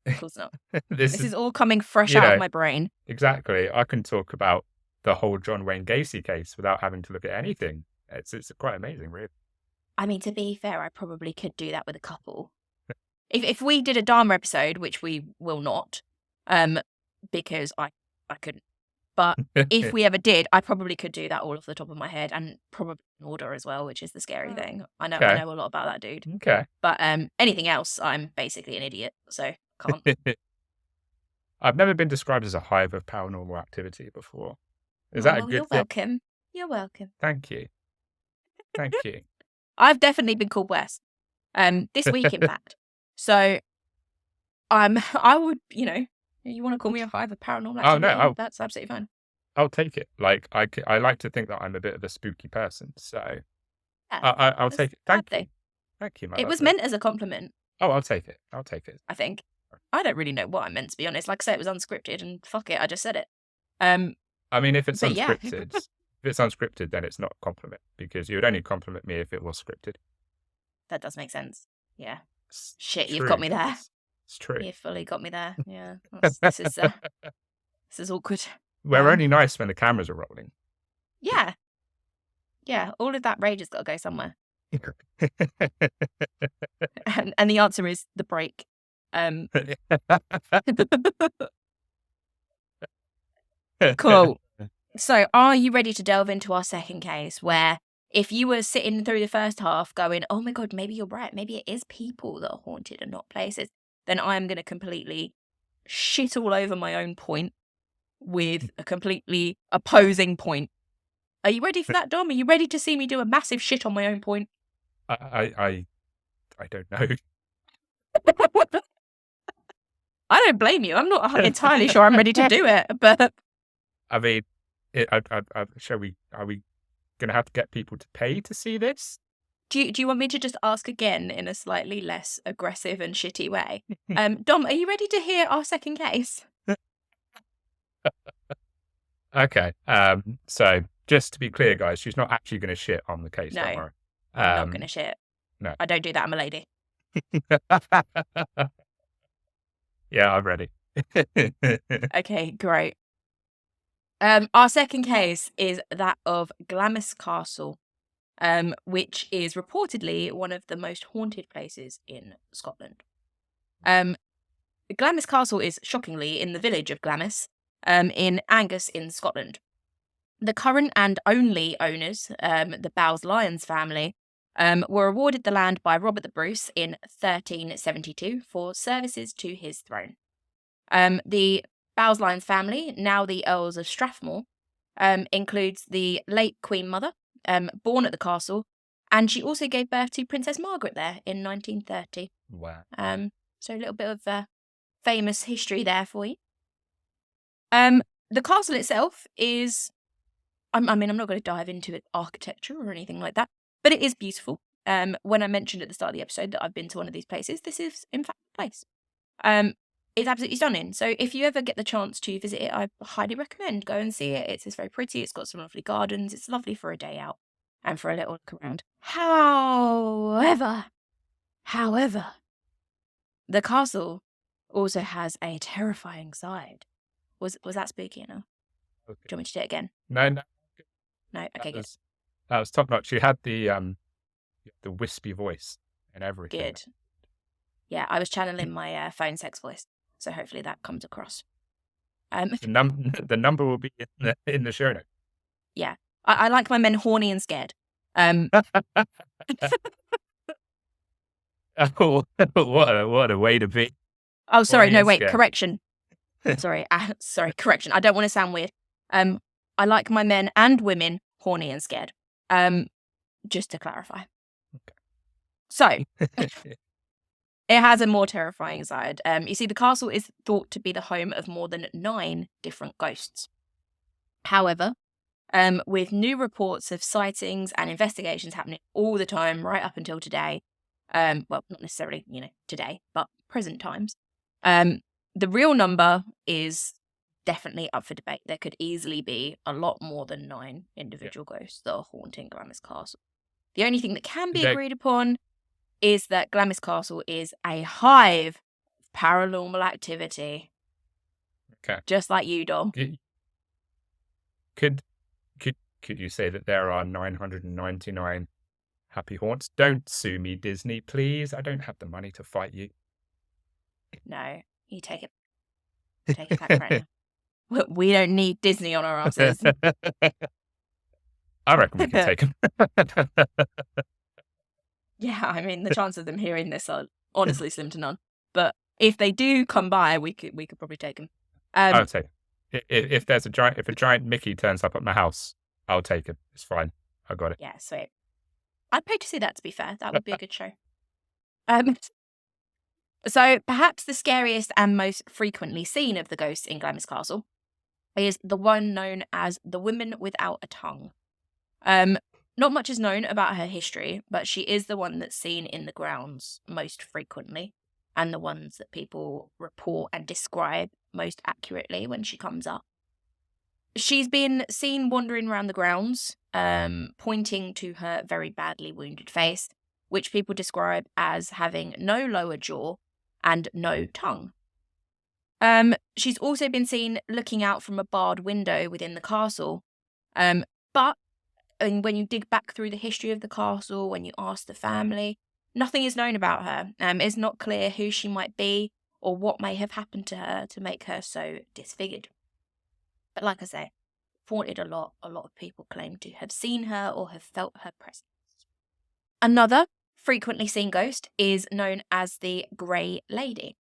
Of course not. This is all coming fresh out of my brain. Exactly. I can talk about the whole John Wayne Gacy case without having to look at anything. It's quite amazing, really. I mean, to be fair, I probably could do that with a couple. If we did a Dharma episode, which we will not, because I couldn't. But if we ever did, I probably could do that all off the top of my head, and probably in order as well, which is the scary thing. I know a lot about that dude. Okay. But anything else, I'm basically an idiot, so can't. I've never been described as a hive of paranormal activity before. Is that a good thing? Welcome. You're welcome. Thank you. Thank you. I've definitely been called worse. This week, in fact. So, I would, you want to call me a hive of paranormal activity? Oh, no. That's absolutely fine. I'll take it. Like, I like to think that I'm a bit of a spooky person, so I'll take it. Thank you. Thank you, my It was meant as a compliment. Oh, I'll take it. I think. I don't really know what I meant, to be honest. Like I say, it was unscripted, and fuck it, I just said it. I mean, if it's unscripted, then it's not a compliment, because you would only compliment me if it was scripted. That does make sense. Yeah. Shit, you've got me there. It's true. You fully got me there. Yeah. This is awkward. We're only nice when the cameras are rolling. Yeah. Yeah. All of that rage has got to go somewhere. and the answer is the break. Cool. So, are you ready to delve into our second case, where if you were sitting through the first half going, oh my God, maybe you're right, maybe it is people that are haunted and not places, then I'm going to completely shit all over my own point with a completely opposing point. Are you ready for that, Dom? Are you ready to see me do a massive shit on my own point? I don't know. I don't blame you. I'm not entirely sure I'm ready to do it, but I mean, are we going to have to get people to pay to see this? Do you want me to just ask again in a slightly less aggressive and shitty way? Dom, are you ready to hear our second case? Okay. So just to be clear, guys, she's not actually going to shit on the case. No, don't worry. I'm not going to shit. No, I don't do that. I'm a lady. Yeah, I'm ready. Okay, great. Our second case is that of Glamis Castle, which is reportedly one of the most haunted places in Scotland. Glamis Castle is shockingly in the village of Glamis, in Angus in Scotland. The current and only owners, the Bowes-Lyons family, were awarded the land by Robert the Bruce in 1372 for services to his throne. The Bowes-Lyons family, now the Earls of Strathmore, includes the late Queen Mother, born at the castle, and she also gave birth to Princess Margaret there in 1930. Wow. So a little bit of famous history there for you. The castle itself is, I'm not going to dive into its architecture or anything like that, but it is beautiful. When I mentioned at the start of the episode that I've been to one of these places, this is in fact the place. It's absolutely stunning. So if you ever get the chance to visit it, I highly recommend go and see it. It's very pretty. It's got some lovely gardens. It's lovely for a day out and for a little look around. However, the castle also has a terrifying side. Was that spooky enough? Do you want me to do it again? No, no. No? Okay, good. That was top notch. You had the wispy voice and everything. Good. Yeah, I was channeling my phone sex voice, so hopefully that comes across. The number will be in the show notes. Yeah, I like my men horny and scared. Oh, what a way to be. Oh, sorry. Horny No, and wait. scared. Correction. Sorry. Correction. I don't want to sound weird. I like my men and women horny and scared. Just to clarify. Okay. So it has a more terrifying side. You see, the castle is thought to be the home of more than 9 different ghosts. However, with new reports of sightings and investigations happening all the time, right up until today, well, not necessarily, today, but present times, the real number is definitely up for debate. There could easily be a lot more than 9 individual ghosts that are haunting Glamis Castle. The only thing that can be agreed upon is that Glamis Castle is a hive of paranormal activity. Okay. Just like you, Dom. Could you say that there are 999 happy haunts? Don't sue me, Disney, please. I don't have the money to fight you. No, you take it. Take it back right now. We don't need Disney on our asses. I reckon we can take them. Yeah, I mean, the chance of them hearing this are honestly slim to none. But if they do come by, we could probably take them. I'll take it. If a giant Mickey turns up at my house, I'll take it. It's fine. I got it. Yeah, sweet. I'd pay to see that, to be fair. That would be a good show. So perhaps the scariest and most frequently seen of the ghosts in Glamis Castle is the one known as the Woman Without a Tongue. Not much is known about her history, but she is the one that's seen in the grounds most frequently, and the ones that people report and describe most accurately when she comes up. She's been seen wandering around the grounds, pointing to her very badly wounded face, which people describe as having no lower jaw and no tongue. She's also been seen looking out from a barred window within the castle, but when you dig back through the history of the castle, when you ask the family, nothing is known about her. It's not clear who she might be or what may have happened to her to make her so disfigured. But like I say, haunted a lot of people claim to have seen her or have felt her presence. Another frequently seen ghost is known as the Grey Lady.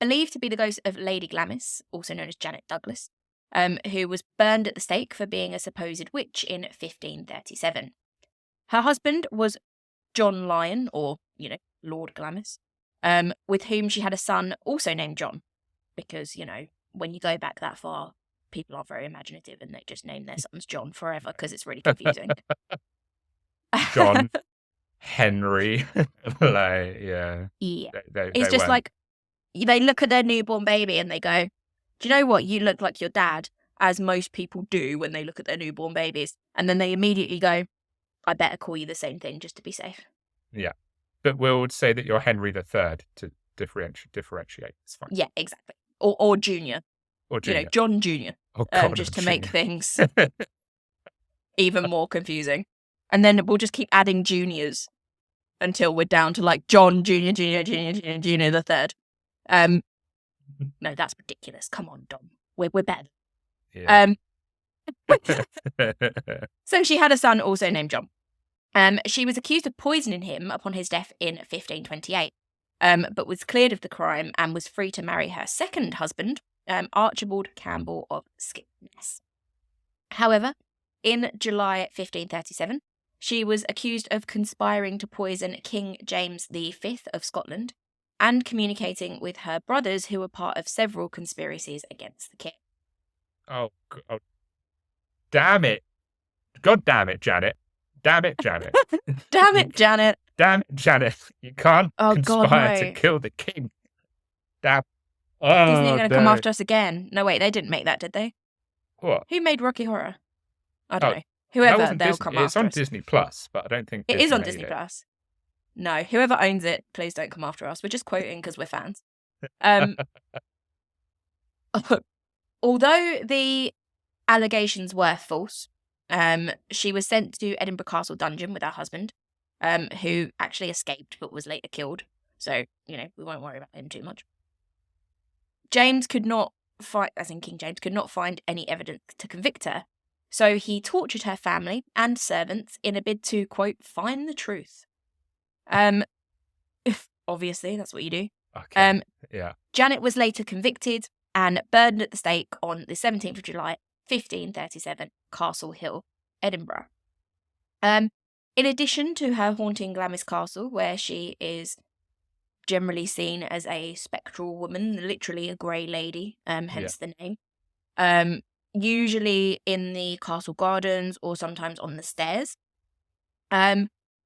Believed to be the ghost of Lady Glamis, also known as Janet Douglas, who was burned at the stake for being a supposed witch in 1537. Her husband was John Lyon, or, Lord Glamis, with whom she had a son also named John, because, when you go back that far, people aren't very imaginative and they just name their sons John forever because it's really confusing. John, Henry, yeah. Yeah. It's just like, they look at their newborn baby and they go, do you know what? You look like your dad, as most people do when they look at their newborn babies. And then they immediately go, I better call you the same thing just to be safe. Yeah. But we'll say that you're Henry III to differentiate. It's fine. Yeah, exactly. Or Junior. Or Junior. John Junior. Oh, God, just to Junior. make things even more confusing. And then we'll just keep adding juniors until we're down to like John Junior the third. No, that's ridiculous. Come on, Dom. We're better. Yeah. So she had a son also named John. She was accused of poisoning him upon his death in 1528, but was cleared of the crime and was free to marry her second husband, Archibald Campbell of Skipness. However, in July 1537, she was accused of conspiring to poison King James V of Scotland and communicating with her brothers who were part of several conspiracies against the king. Oh, damn it. God damn it, Janet. Damn it, Janet. Damn it, Janet. Damn it, Janet. You can't conspire to kill the king. Damn. Oh, Disney are going to come after us again. No, wait, they didn't make that, did they? What? Who made Rocky Horror? I don't know. Whoever, they'll come after us. It's on Disney Plus, but I don't think it is on Disney Plus. No, whoever owns it, please don't come after us. We're just quoting because we're fans. Although the allegations were false. She was sent to Edinburgh Castle dungeon with her husband, who actually escaped but was later killed. So, we won't worry about him too much. James could not find, as in King James, could not find any evidence to convict her. So he tortured her family and servants in a bid to, quote, find the truth. Obviously, that's what you do. Okay. Yeah. Janet was later convicted and burned at the stake on the 17th of July, 1537, Castle Hill, Edinburgh. In addition to her haunting Glamis Castle, where she is generally seen as a spectral woman, literally a grey lady, hence the name, usually in the castle gardens or sometimes on the stairs.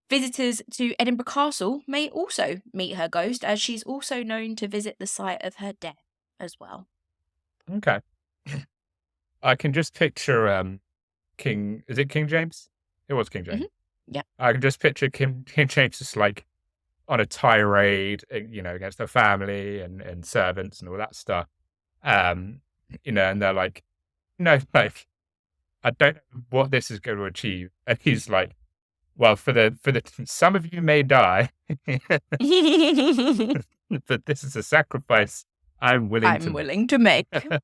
Visitors to Edinburgh Castle may also meet her ghost, as she's also known to visit the site of her death as well. Okay. I can just picture is it King James? It was King James. Mm-hmm. Yeah. I can just picture King James just like on a tirade, against her family and servants and all that stuff. And they're like, no, like, I don't know what this is going to achieve. And he's like, well, for the some of you may die, but this is a sacrifice I'm willing to make. for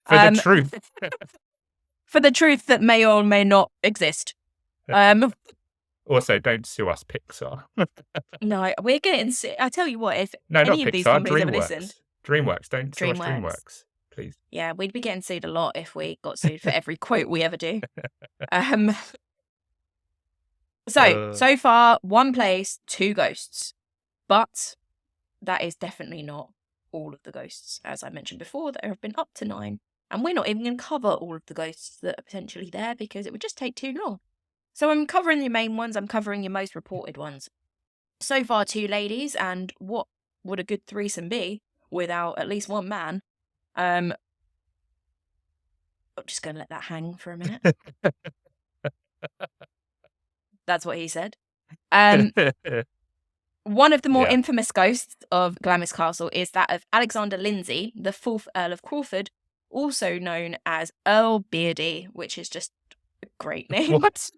the truth. For the truth that may or may not exist. Also, don't sue us, Pixar. No, we're getting. I tell you what, if no, any not of Pixar, these companies ever DreamWorks. listened, DreamWorks, don't sue us, DreamWorks, please. Yeah, we'd be getting sued a lot if we got sued for every quote we ever do. So far, 1 place, 2 ghosts. But that is definitely not all of the ghosts. As I mentioned before, there have been up to 9. And we're not even going to cover all of the ghosts that are potentially there because it would just take too long. So I'm covering your main ones, I'm covering your most reported ones. So far, 2 ladies, and what would a good threesome be without at least 1 man? I'm just going to let that hang for a minute. That's what he said. One of the more infamous ghosts of Glamis Castle is that of Alexander Lindsay, the 4th Earl of Crawford, also known as Earl Beardy, which is just a great name. What?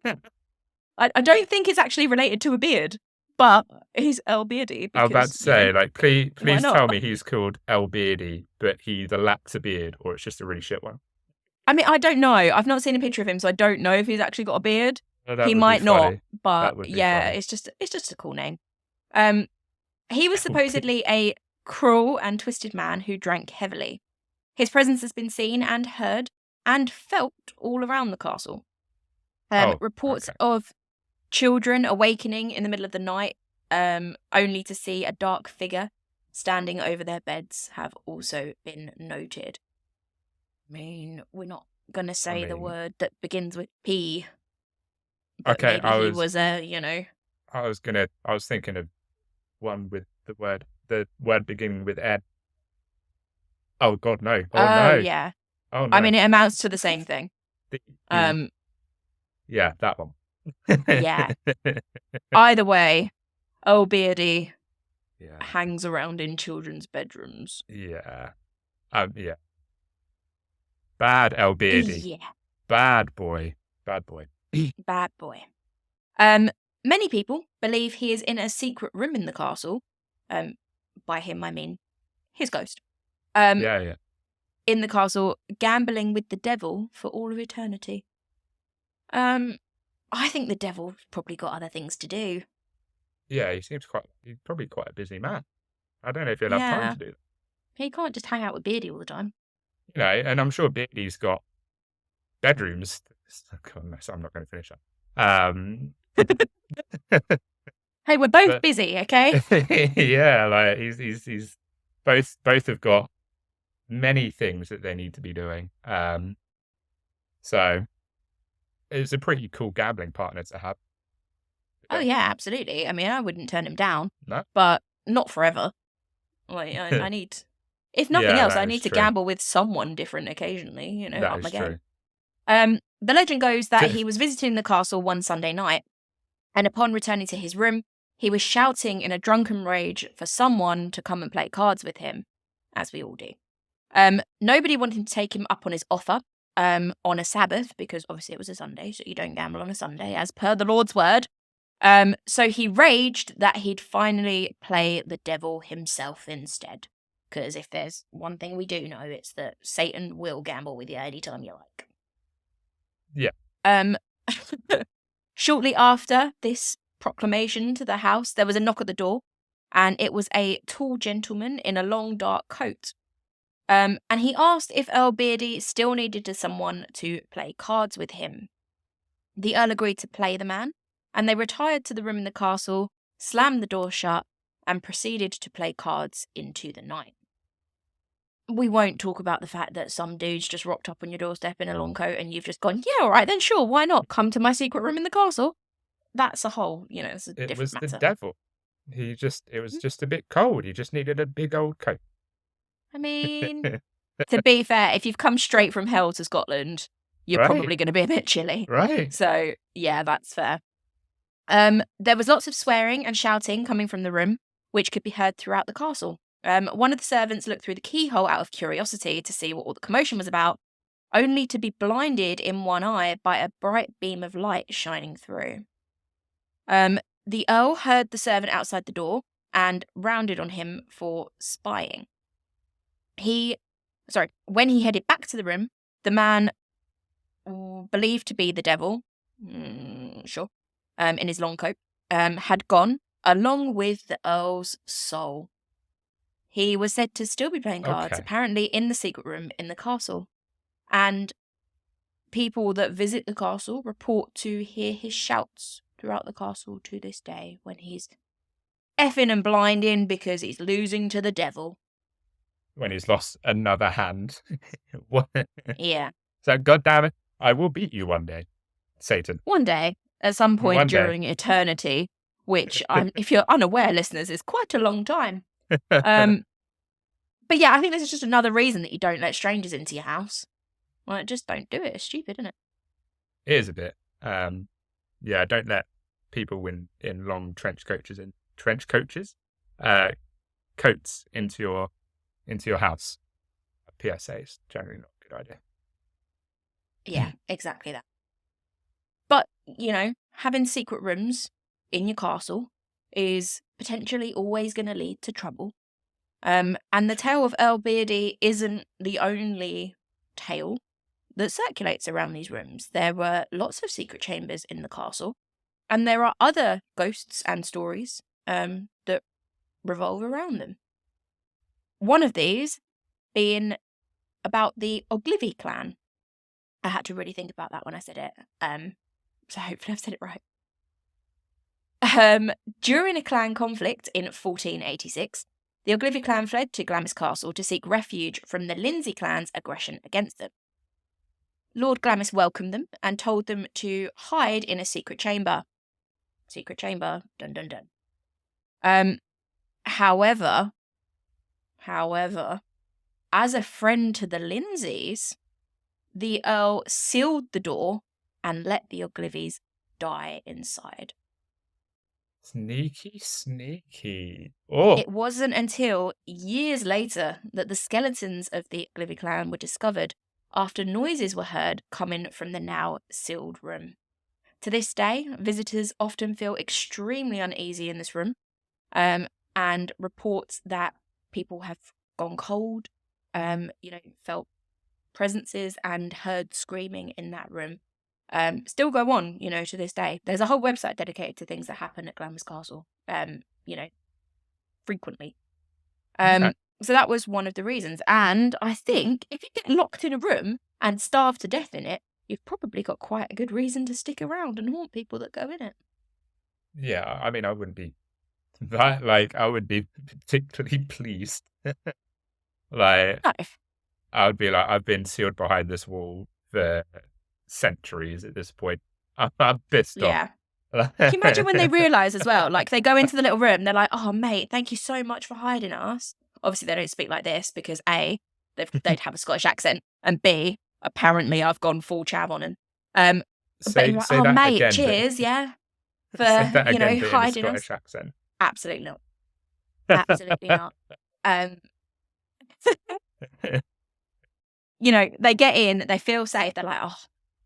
I don't think it's actually related to a beard, but he's Earl Beardy. Because, I was about to say, please tell me he's called Earl Beardy, but he either lacks a beard or it's just a really shit one. I mean, I don't know. I've not seen a picture of him, so I don't know if he's actually got a beard. Oh, he might not, but funny. it's just a cool name. He was supposedly a cruel and twisted man who drank heavily. His presence has been seen and heard and felt all around the castle. Reports of children awakening in the middle of the night, only to see a dark figure standing over their beds, have also been noted. I mean, we're not going to say the word that begins with P. But okay, maybe he was a, I was thinking of one with the word beginning with N. Oh God, no! No! Yeah. Oh no! I mean, it amounts to the same thing. Yeah, that one. Yeah. Either way, old Beardy hangs around in children's bedrooms. Yeah. Yeah. Bad El Beardy. Yeah. Bad boy. Bad boy. Many people believe he is in a secret room in the castle. By him, I mean his ghost. Yeah. In the castle, gambling with the devil for all of eternity. I think the devil's probably got other things to do. Yeah, he's probably quite a busy man. I don't know if he'll have time to do that. He can't just hang out with Beardy all the time. And I'm sure Beardy's got bedrooms. God, no, so I'm not going to finish that. Hey, we're both busy, okay? Yeah, he's both have got many things that they need to be doing. So it's a pretty cool gambling partner to have. Oh yeah, absolutely. I mean, I wouldn't turn him down. No, but not forever. Like I need, if nothing else, I need to gamble with someone different occasionally. Up my game. The legend goes that he was visiting the castle one Sunday night, and upon returning to his room, he was shouting in a drunken rage for someone to come and play cards with him, as we all do. Nobody wanted to take him up on his offer, on a Sabbath, because obviously it was a Sunday, so you don't gamble on a Sunday, as per the Lord's word. So he raged that he'd finally play the devil himself instead. Because if there's one thing we do know, it's that Satan will gamble with you anytime you like. Yeah. Shortly after this proclamation to the house, there was a knock at the door, and it was a tall gentleman in a long dark coat. And he asked if Earl Beardy still needed someone to play cards with him. The Earl agreed to play the man, and they retired to the room in the castle, slammed the door shut, and proceeded to play cards into the night. We won't talk about the fact that some dude's just rocked up on your doorstep in a long coat and you've just gone, yeah, all right then, sure, why not? Come to my secret room in the castle. That's a whole, it's a It different was matter. the devil. It was just a bit cold. He just needed a big old coat. I mean, to be fair, if you've come straight from hell to Scotland, you're Right. probably going to be a bit chilly. Right. So, yeah, that's fair. There was lots of swearing and shouting coming from the room, which could be heard throughout the castle. One of the servants looked through the keyhole out of curiosity to see what all the commotion was about, only to be blinded in one eye by a bright beam of light shining through. The Earl heard the servant outside the door and rounded on him for spying. When he headed back to the room, the man, believed to be the devil, in his long coat, had gone, along with the Earl's soul. He was said to still be playing cards, Okay. apparently in the secret room in the castle. And people that visit the castle report to hear his shouts throughout the castle to this day when he's effing and blinding because he's losing to the devil. When he's lost another hand. What? Yeah. So, goddammit, I will beat you one day, Satan. One day, at some point One day. during eternity, which, if you're unaware, listeners, is quite a long time. But yeah, I think this is just another reason that you don't let strangers into your house. Like, just don't do it. It's stupid, isn't it? It is a bit. Yeah, don't let people in long trench coats into your house. PSA is generally not a good idea. Yeah, exactly that. But, having secret rooms in your castle is potentially always going to lead to trouble. And the tale of Earl Beardy isn't the only tale that circulates around these rooms. There were lots of secret chambers in the castle, and there are other ghosts and stories that revolve around them. One of these being about the Ogilvy clan. I had to really think about that when I said it, so hopefully I've said it right. During a clan conflict in 1486, the Ogilvy clan fled to Glamis Castle to seek refuge from the Lindsay clan's aggression against them. Lord Glamis welcomed them and told them to hide in a secret chamber. Secret chamber, dun dun dun. However, as a friend to the Lindsays, the Earl sealed the door and let the Ogilvies die inside. Sneaky. Oh. It wasn't until years later that the skeletons of the Ogilvy clan were discovered after noises were heard coming from the now sealed room. To this day, visitors often feel extremely uneasy in this room, and reports that people have gone cold, felt presences and heard screaming in that room. Still go on, to this day. There's a whole website dedicated to things that happen at Glamis Castle, frequently. So that was one of the reasons. And I think if you get locked in a room and starve to death in it, you've probably got quite a good reason to stick around and haunt people that go in it. Yeah, I mean, I wouldn't be I would be particularly pleased. Like, No. I would be like, I've been sealed behind this wall for centuries at this point. I'm pissed Yeah. off. Can you imagine when they realise as well? Like, they go into the little room, they're like, oh, mate, thank you so much for hiding us. Obviously, they don't speak like this because A, they'd have a Scottish accent, and B, apparently I've gone full chav on them. Say like, that mate, again, cheers, yeah, for, say that again, but in a hiding us. Scottish accent. Absolutely not. Absolutely not. you know, they get in, they feel safe. They're like, oh,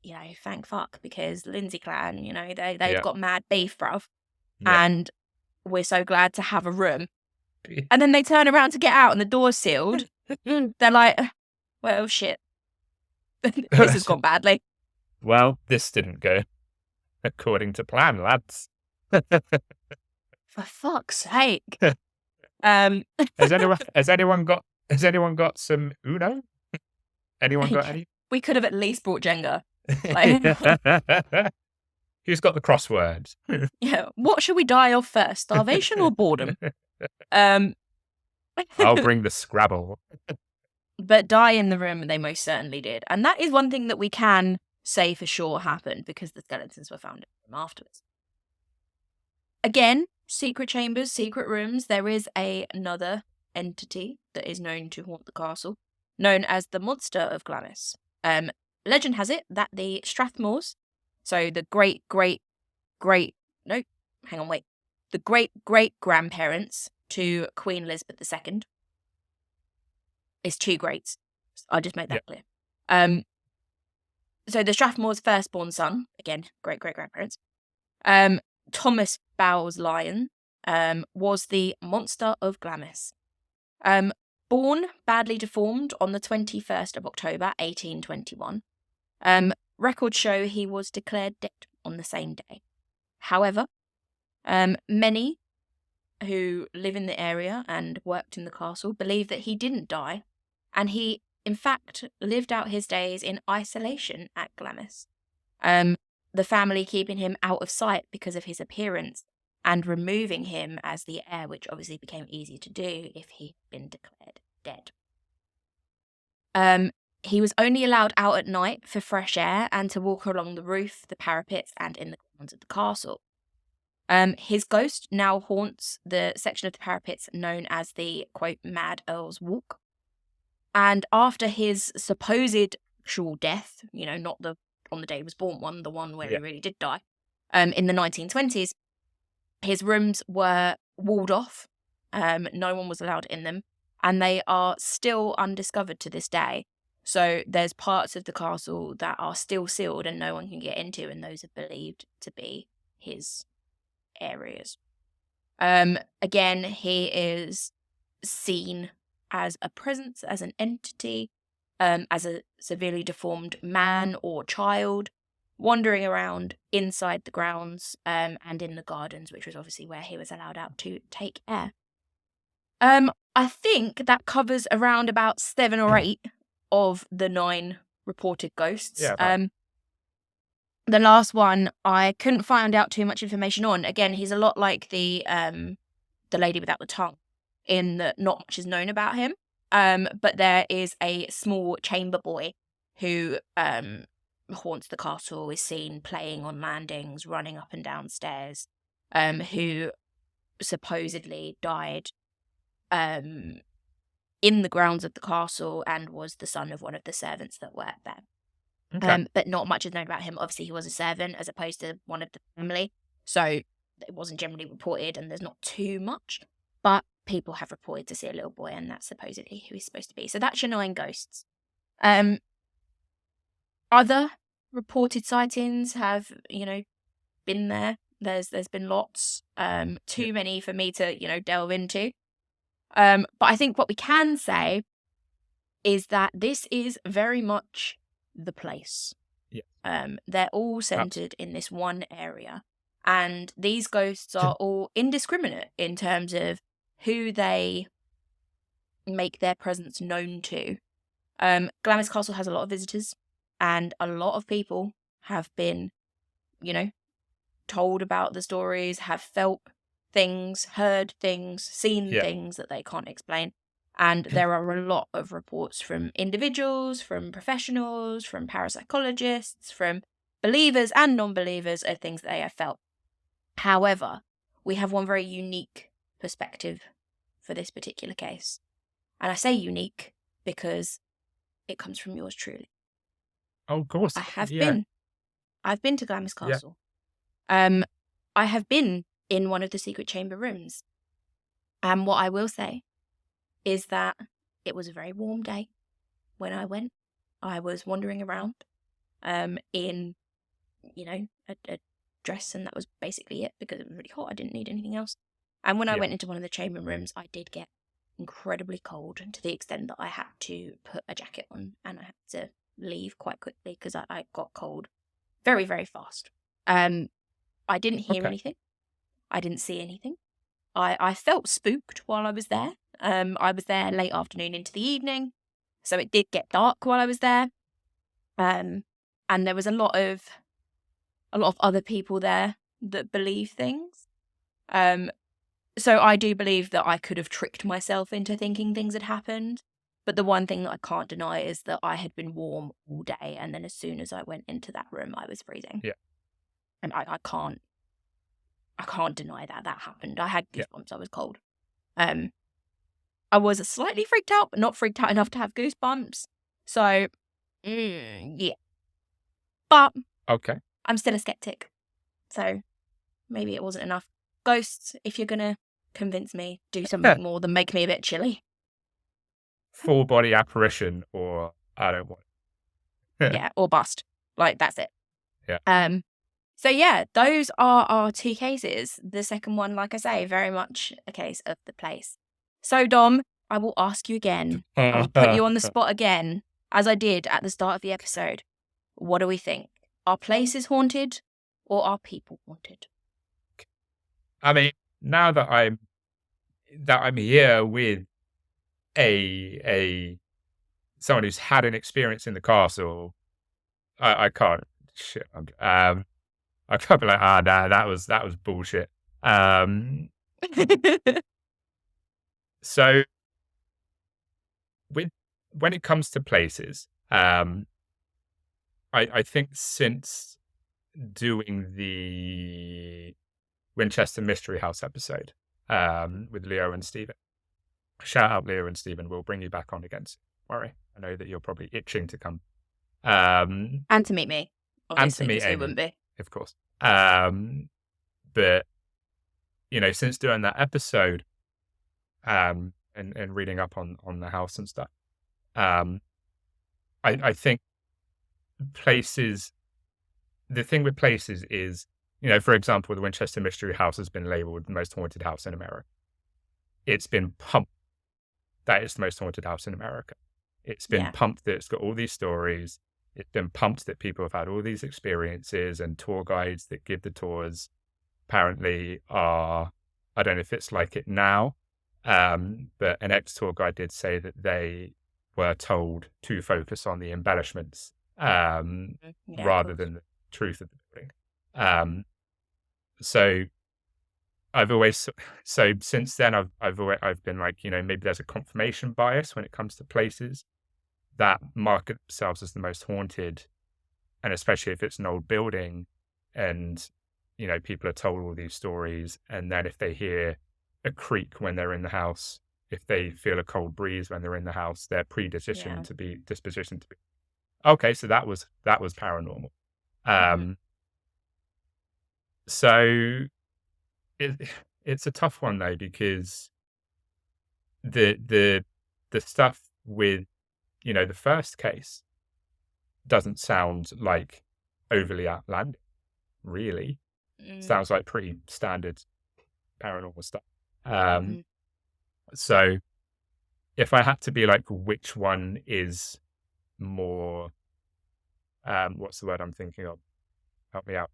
you know, thank fuck, because Lindsay clan, you know, they've got mad beef, bruv. Yeah. And we're so glad to have a room. And then they turn around to get out and the door's sealed. They're like, well, shit. This has gone badly. Well, this didn't go according to plan, lads. For fuck's sake. Has anyone got some Uno? Anyone got any? We could have at least brought Jenga. Like, who's got the crossword? Yeah, what should we die of first, starvation or boredom? I'll bring the Scrabble. But die in the room, they most certainly did. And that is one thing that we can say for sure happened, because the skeletons were found in the room afterwards. Again, secret chambers, secret rooms. There is another entity that is known to haunt the castle, known as the Monster of Glamis. Legend has it that the Strathmores, so the great grandparents to Queen Elizabeth II, is two greats. I'll just make that clear. So the Strathmore's firstborn son, again, great grandparents, Thomas Bowes-Lyon, was the Monster of Glamis. Born badly deformed on the 21st of October, 1821. Records show he was declared dead on the same day. However, many who live in the area and worked in the castle believe that he didn't die, and he, in fact, lived out his days in isolation at Glamis. The family keeping him out of sight because of his appearance and removing him as the heir, which obviously became easy to do if he'd been declared dead. He was only allowed out at night for fresh air and to walk along the roof, the parapets, and in the grounds of the castle. His ghost now haunts the section of the parapets known as the, quote, Mad Earl's Walk. And after his supposed actual death, you know, not the on the day he was born one, the one where he really did die, in the 1920s, his rooms were walled off. No one was allowed in them, and they are still undiscovered to this day. So there's parts of the castle that are still sealed and no one can get into, and those are believed to be his areas. Again, he is seen as a presence, as an entity, as a severely deformed man or child, wandering around inside the grounds and in the gardens, which was obviously where he was allowed out to take air. I think that covers around about 7 or 8 of the 9 reported ghosts. Yeah, the last one I couldn't find out too much information on. Again, he's a lot like the lady without the tongue, in that not much is known about him. But there is a small chamber boy who haunts the castle, is seen playing on landings, running up and down stairs, who supposedly died in the grounds of the castle and was the son of one of the servants that worked there. Okay. But not much is known about him. Obviously, he was a servant as opposed to one of the family, so it wasn't generally reported, and there's not too much. But people have reported to see a little boy, and that's supposedly who he's supposed to be. So that's your 9 ghosts. Other reported sightings have, you know, been there. There's been lots. Too many for me to, you know, delve into. But I think what we can say is that this is very much the place. Yeah. They're all centered in this one area, and these ghosts are all indiscriminate in terms of who they make their presence known to. Glamis Castle has a lot of visitors, and a lot of people have been, you know, told about the stories, have felt things, heard things, seen things that they can't explain. And there are a lot of reports from individuals, from professionals, from parapsychologists, from believers and non-believers of things that they have felt. However, we have one very unique perspective for this particular case. And I say unique because it comes from yours truly. Oh, of course. I have been. I've been to Glamis Castle. I have been in one of the secret chamber rooms. And what I will say is that it was a very warm day when I went. I was wandering around in, a dress, and that was basically it because it was really hot. I didn't need anything else. And when I Yeah. went into one of the chamber rooms, I did get incredibly cold to the extent that I had to put a jacket on and I had to leave quite quickly because I got cold very, very fast. I didn't hear Okay. anything. I didn't see anything. I felt spooked while I was there. I was there late afternoon into the evening, so it did get dark while I was there. And there was a lot of other people there that believe things. So I do believe that I could have tricked myself into thinking things had happened. But the one thing that I can't deny is that I had been warm all day, and then as soon as I went into that room, I was freezing. Yeah. And I can't deny that happened. I had goosebumps. I was cold. I was slightly freaked out, but not freaked out enough to have goosebumps. So, yeah. But Okay. I'm still a skeptic. So maybe it wasn't enough. Ghosts, if you're going to convince me, do something more than make me a bit chilly. Full body apparition, or I don't want. Yeah, or bust. Like, that's it. Yeah. So yeah, those are our two cases. The second one, like I say, very much a case of the place. So Dom, I will ask you again. I will put you on the spot again, as I did at the start of the episode. What do we think? Are places haunted or are people haunted? I mean, now that I'm here with a someone who's had an experience in the castle, I can't. Shit. I can't be like, nah, that was bullshit. So when it comes to places, I think since doing the Winchester Mystery House episode with Leo and Stephen, shout out Leo and Stephen, we'll bring you back on again. Don't worry, I know that you're probably itching to come. And to meet me, obviously, and to meet Amy, wouldn't be. of course. But since doing that episode, and reading up on the house and stuff, I think places. The thing with places is, for example, the Winchester Mystery House has been labeled the most haunted house in America. It's been pumped that it's the most haunted house in America. It's been pumped that it's got all these stories. It's been pumped that people have had all these experiences, and tour guides that give the tours apparently are, I don't know if it's like it now, but an ex-tour guide did say that they were told to focus on the embellishments rather than the truth of the building. So I've always, so since then I've been like, maybe there's a confirmation bias when it comes to places that market themselves as the most haunted, and especially if it's an old building and people are told all these stories, and then if they hear a creak when they're in the house, if they feel a cold breeze when they're in the house, they're dispositioned to be okay. So that was paranormal. So it's a tough one though, because the stuff with the first case doesn't sound like overly outlandish, really. Sounds like pretty standard paranormal stuff. So if I had to be like, which one is more, what's the word I'm thinking of? Help me out.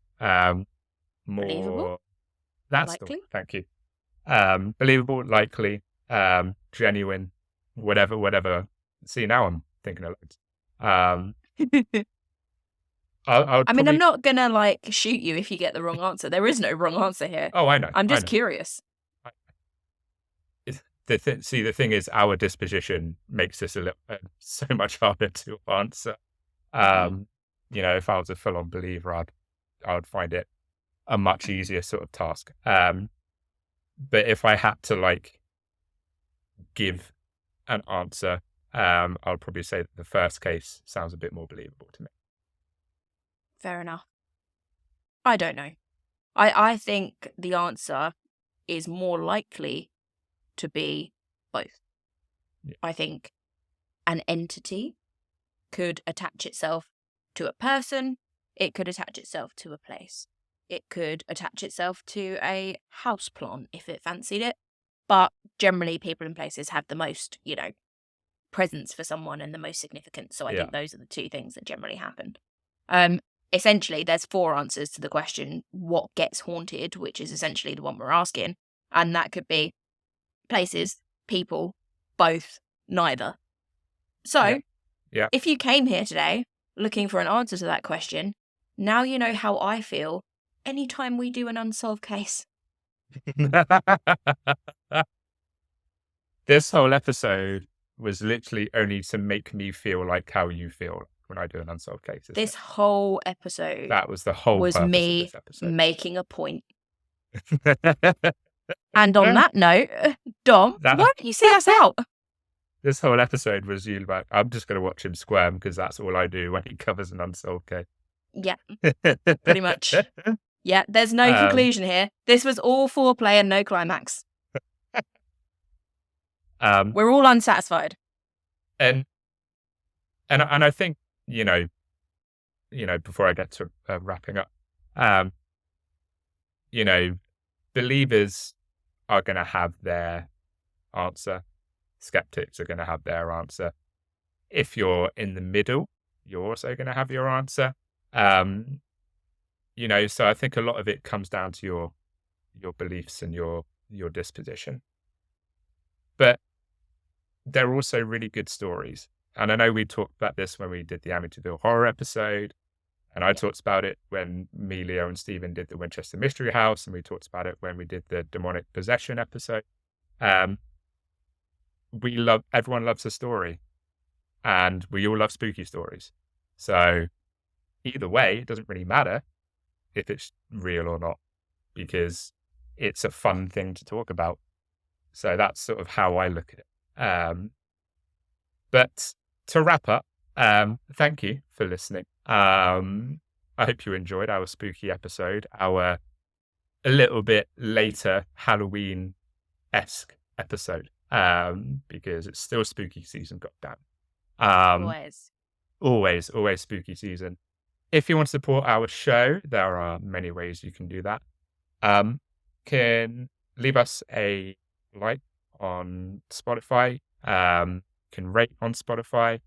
More Believable? That's likely? the one. Thank you. Believable, likely, genuine, whatever. See, now I'm thinking of loads. I mean, I'm not gonna like shoot you if you get the wrong answer. There is no wrong answer here. Oh, I know. I'm just curious. The thing is, our disposition makes this so much harder to answer. If I was a full-on believer, I would find it a much easier sort of task. But if I had to like give an answer, I'll probably say that the first case sounds a bit more believable to me. Fair enough. I don't know. I think the answer is more likely to be both. Yeah. I think an entity could attach itself to a person. It could attach itself to a place. It could attach itself to a house plant if it fancied it. But generally, people and places have the most, presence for someone and the most significance. So I think those are the two things that generally happen. Essentially, there's 4 answers to the question, what gets haunted, which is essentially the one we're asking. And that could be places, people, both, neither. So if you came here today looking for an answer to that question, now you know how I feel anytime we do an unsolved case. This whole episode was literally only to make me feel like how you feel when I do an unsolved case. This whole episode that was the whole was purpose me of this episode. making a point. And on that note, Dom, why don't you see us out? This whole episode was you like, I'm just going to watch him squirm because that's all I do when he covers an unsolved case. Yeah, pretty much. Yeah, there's no conclusion here. This was all foreplay and no climax. We're all unsatisfied. And I think, before I get to wrapping up, believers are going to have their answer. Skeptics are going to have their answer. If you're in the middle, you're also going to have your answer. So I think a lot of it comes down to your beliefs and your disposition. But they're also really good stories. And I know we talked about this when we did the Amityville horror episode. And I talked about it when me, Leo, and Stephen did the Winchester Mystery House. And we talked about it when we did the demonic possession episode. Everyone loves a story. And we all love spooky stories. So either way, it doesn't really matter if it's real or not, because it's a fun thing to talk about. So that's sort of how I look at it. But to wrap up, thank you for listening. I hope you enjoyed our spooky episode, our a little bit later Halloween-esque episode, because it's still spooky season, goddamn. Always spooky season. If you want to support our show, there are many ways you can do that. Can leave us a like on Spotify. Can rate on Spotify.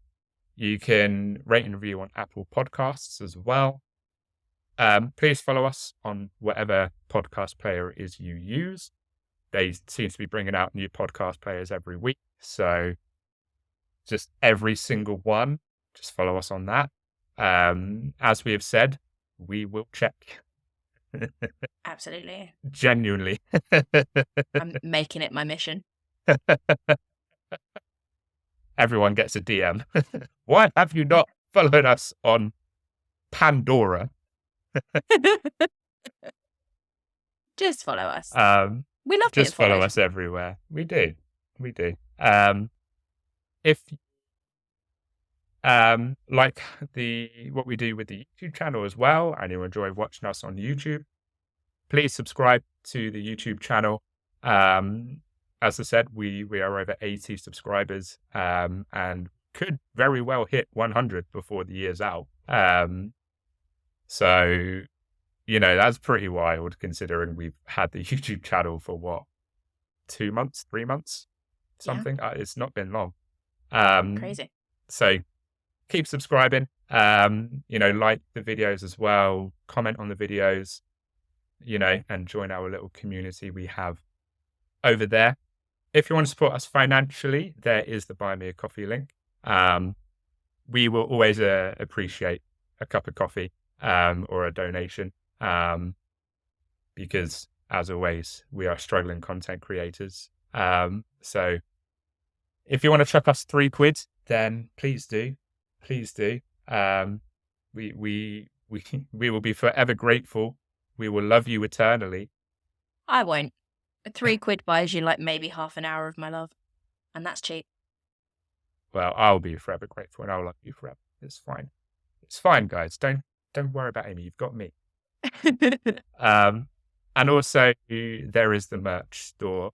You can rate and review on Apple Podcasts as well. Please follow us on whatever podcast player it is you use. They seem to be bringing out new podcast players every week. So just every single one, just follow us on that. As we have said, we will check. Absolutely. Genuinely. I'm making it my mission. Everyone gets a DM. Why have you not followed us on Pandora? Just follow us. We love just follow us everywhere. We do. If like what we do with the YouTube channel as well, and you enjoy watching us on YouTube, please subscribe to the YouTube channel. As I said, we are over 80 subscribers, and could very well hit 100 before the year's out. So, that's pretty wild considering we've had the YouTube channel for what, 2 months, 3 months, something. Yeah. It's not been long. Crazy. So keep subscribing. Like the videos as well, comment on the videos, and join our little community we have over there. If you want to support us financially, there is the Buy Me a Coffee link. We will always appreciate a cup of coffee or a donation, because, as always, we are struggling content creators. So if you want to chuck us £3, then please do. Please do. We will be forever grateful. We will love you eternally. I won't. £3 buys you like maybe half an hour of my love, and that's cheap. Well, I'll be forever grateful, and I'll love you forever. It's fine. It's fine, guys. Don't worry about Amy. You've got me. And also, there is the merch store.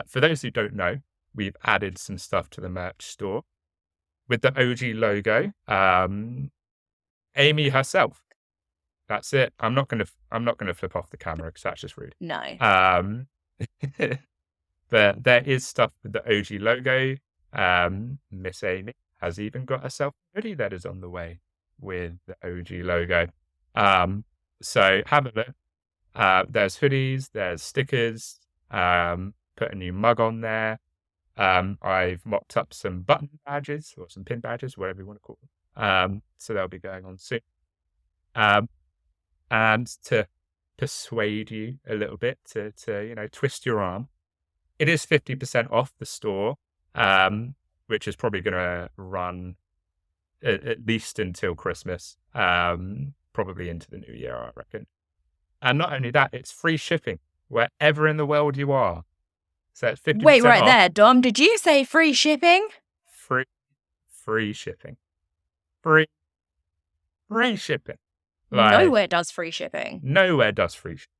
For those who don't know, we've added some stuff to the merch store. with the OG logo. Amy herself. That's it. I'm not gonna flip off the camera because that's just rude. No. But there is stuff with the OG logo. Miss Amy has even got herself a hoodie that is on the way with the OG logo. So have a look. There's hoodies, there's stickers, put a new mug on there. I've mocked up some button badges or some pin badges, whatever you want to call them. So they'll be going on soon. And to persuade you a little bit, to twist your arm, it is 50% off the store, which is probably going to run at least until Christmas, probably into the new year, I reckon. And not only that, it's free shipping wherever in the world you are. So it's 50% Wait, right off. there, Dom. Did you say free shipping? Free shipping. Free shipping. Nowhere does free shipping. Nowhere does free shipping.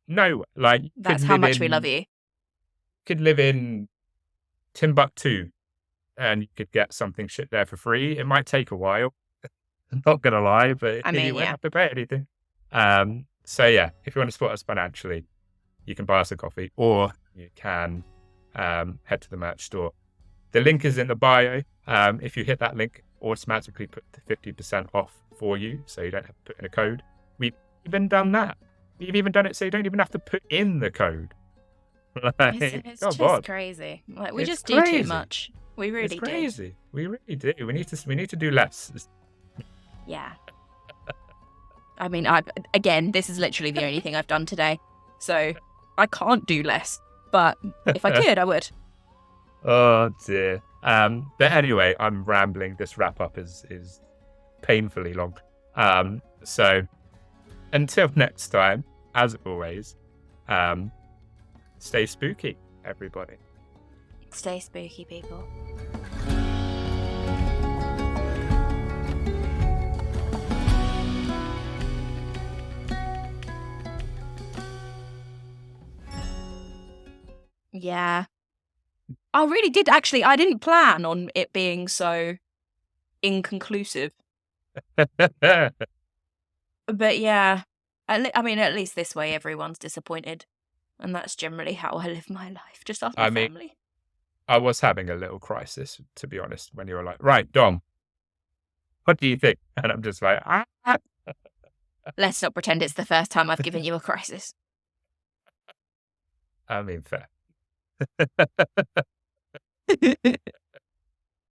Nowhere. Like, that's how much we love you. Could live in Timbuktu and you could get something shipped there for free. It might take a while. I'm not gonna lie, but you won't have to pay anything. So yeah, if you want to support us financially, you can buy us a coffee, or you can head to the merch store. The link is in the bio. If you hit that link, automatically put the 50% off for you, so you don't have to put in a code. We've even done that. We've even done it so you don't even have to put in the code. It's just crazy. Like, we just do too much. We really do. It's crazy. We really do. We need to do less. Yeah. I mean, again, this is literally the only thing I've done today, so I can't do less. But if I could, I would. Oh dear. But anyway, I'm rambling. This wrap up is painfully long. So until next time, as always, stay spooky, everybody. Stay spooky, people. Yeah. I really did, actually. I didn't plan on it being so inconclusive. But yeah, I mean, at least this way everyone's disappointed. And that's generally how I live my life. Just ask my family. I was having a little crisis, to be honest, when you were like, right, Dom, what do you think? And I'm just like, Let's not pretend it's the first time I've given you a crisis. I mean, fair.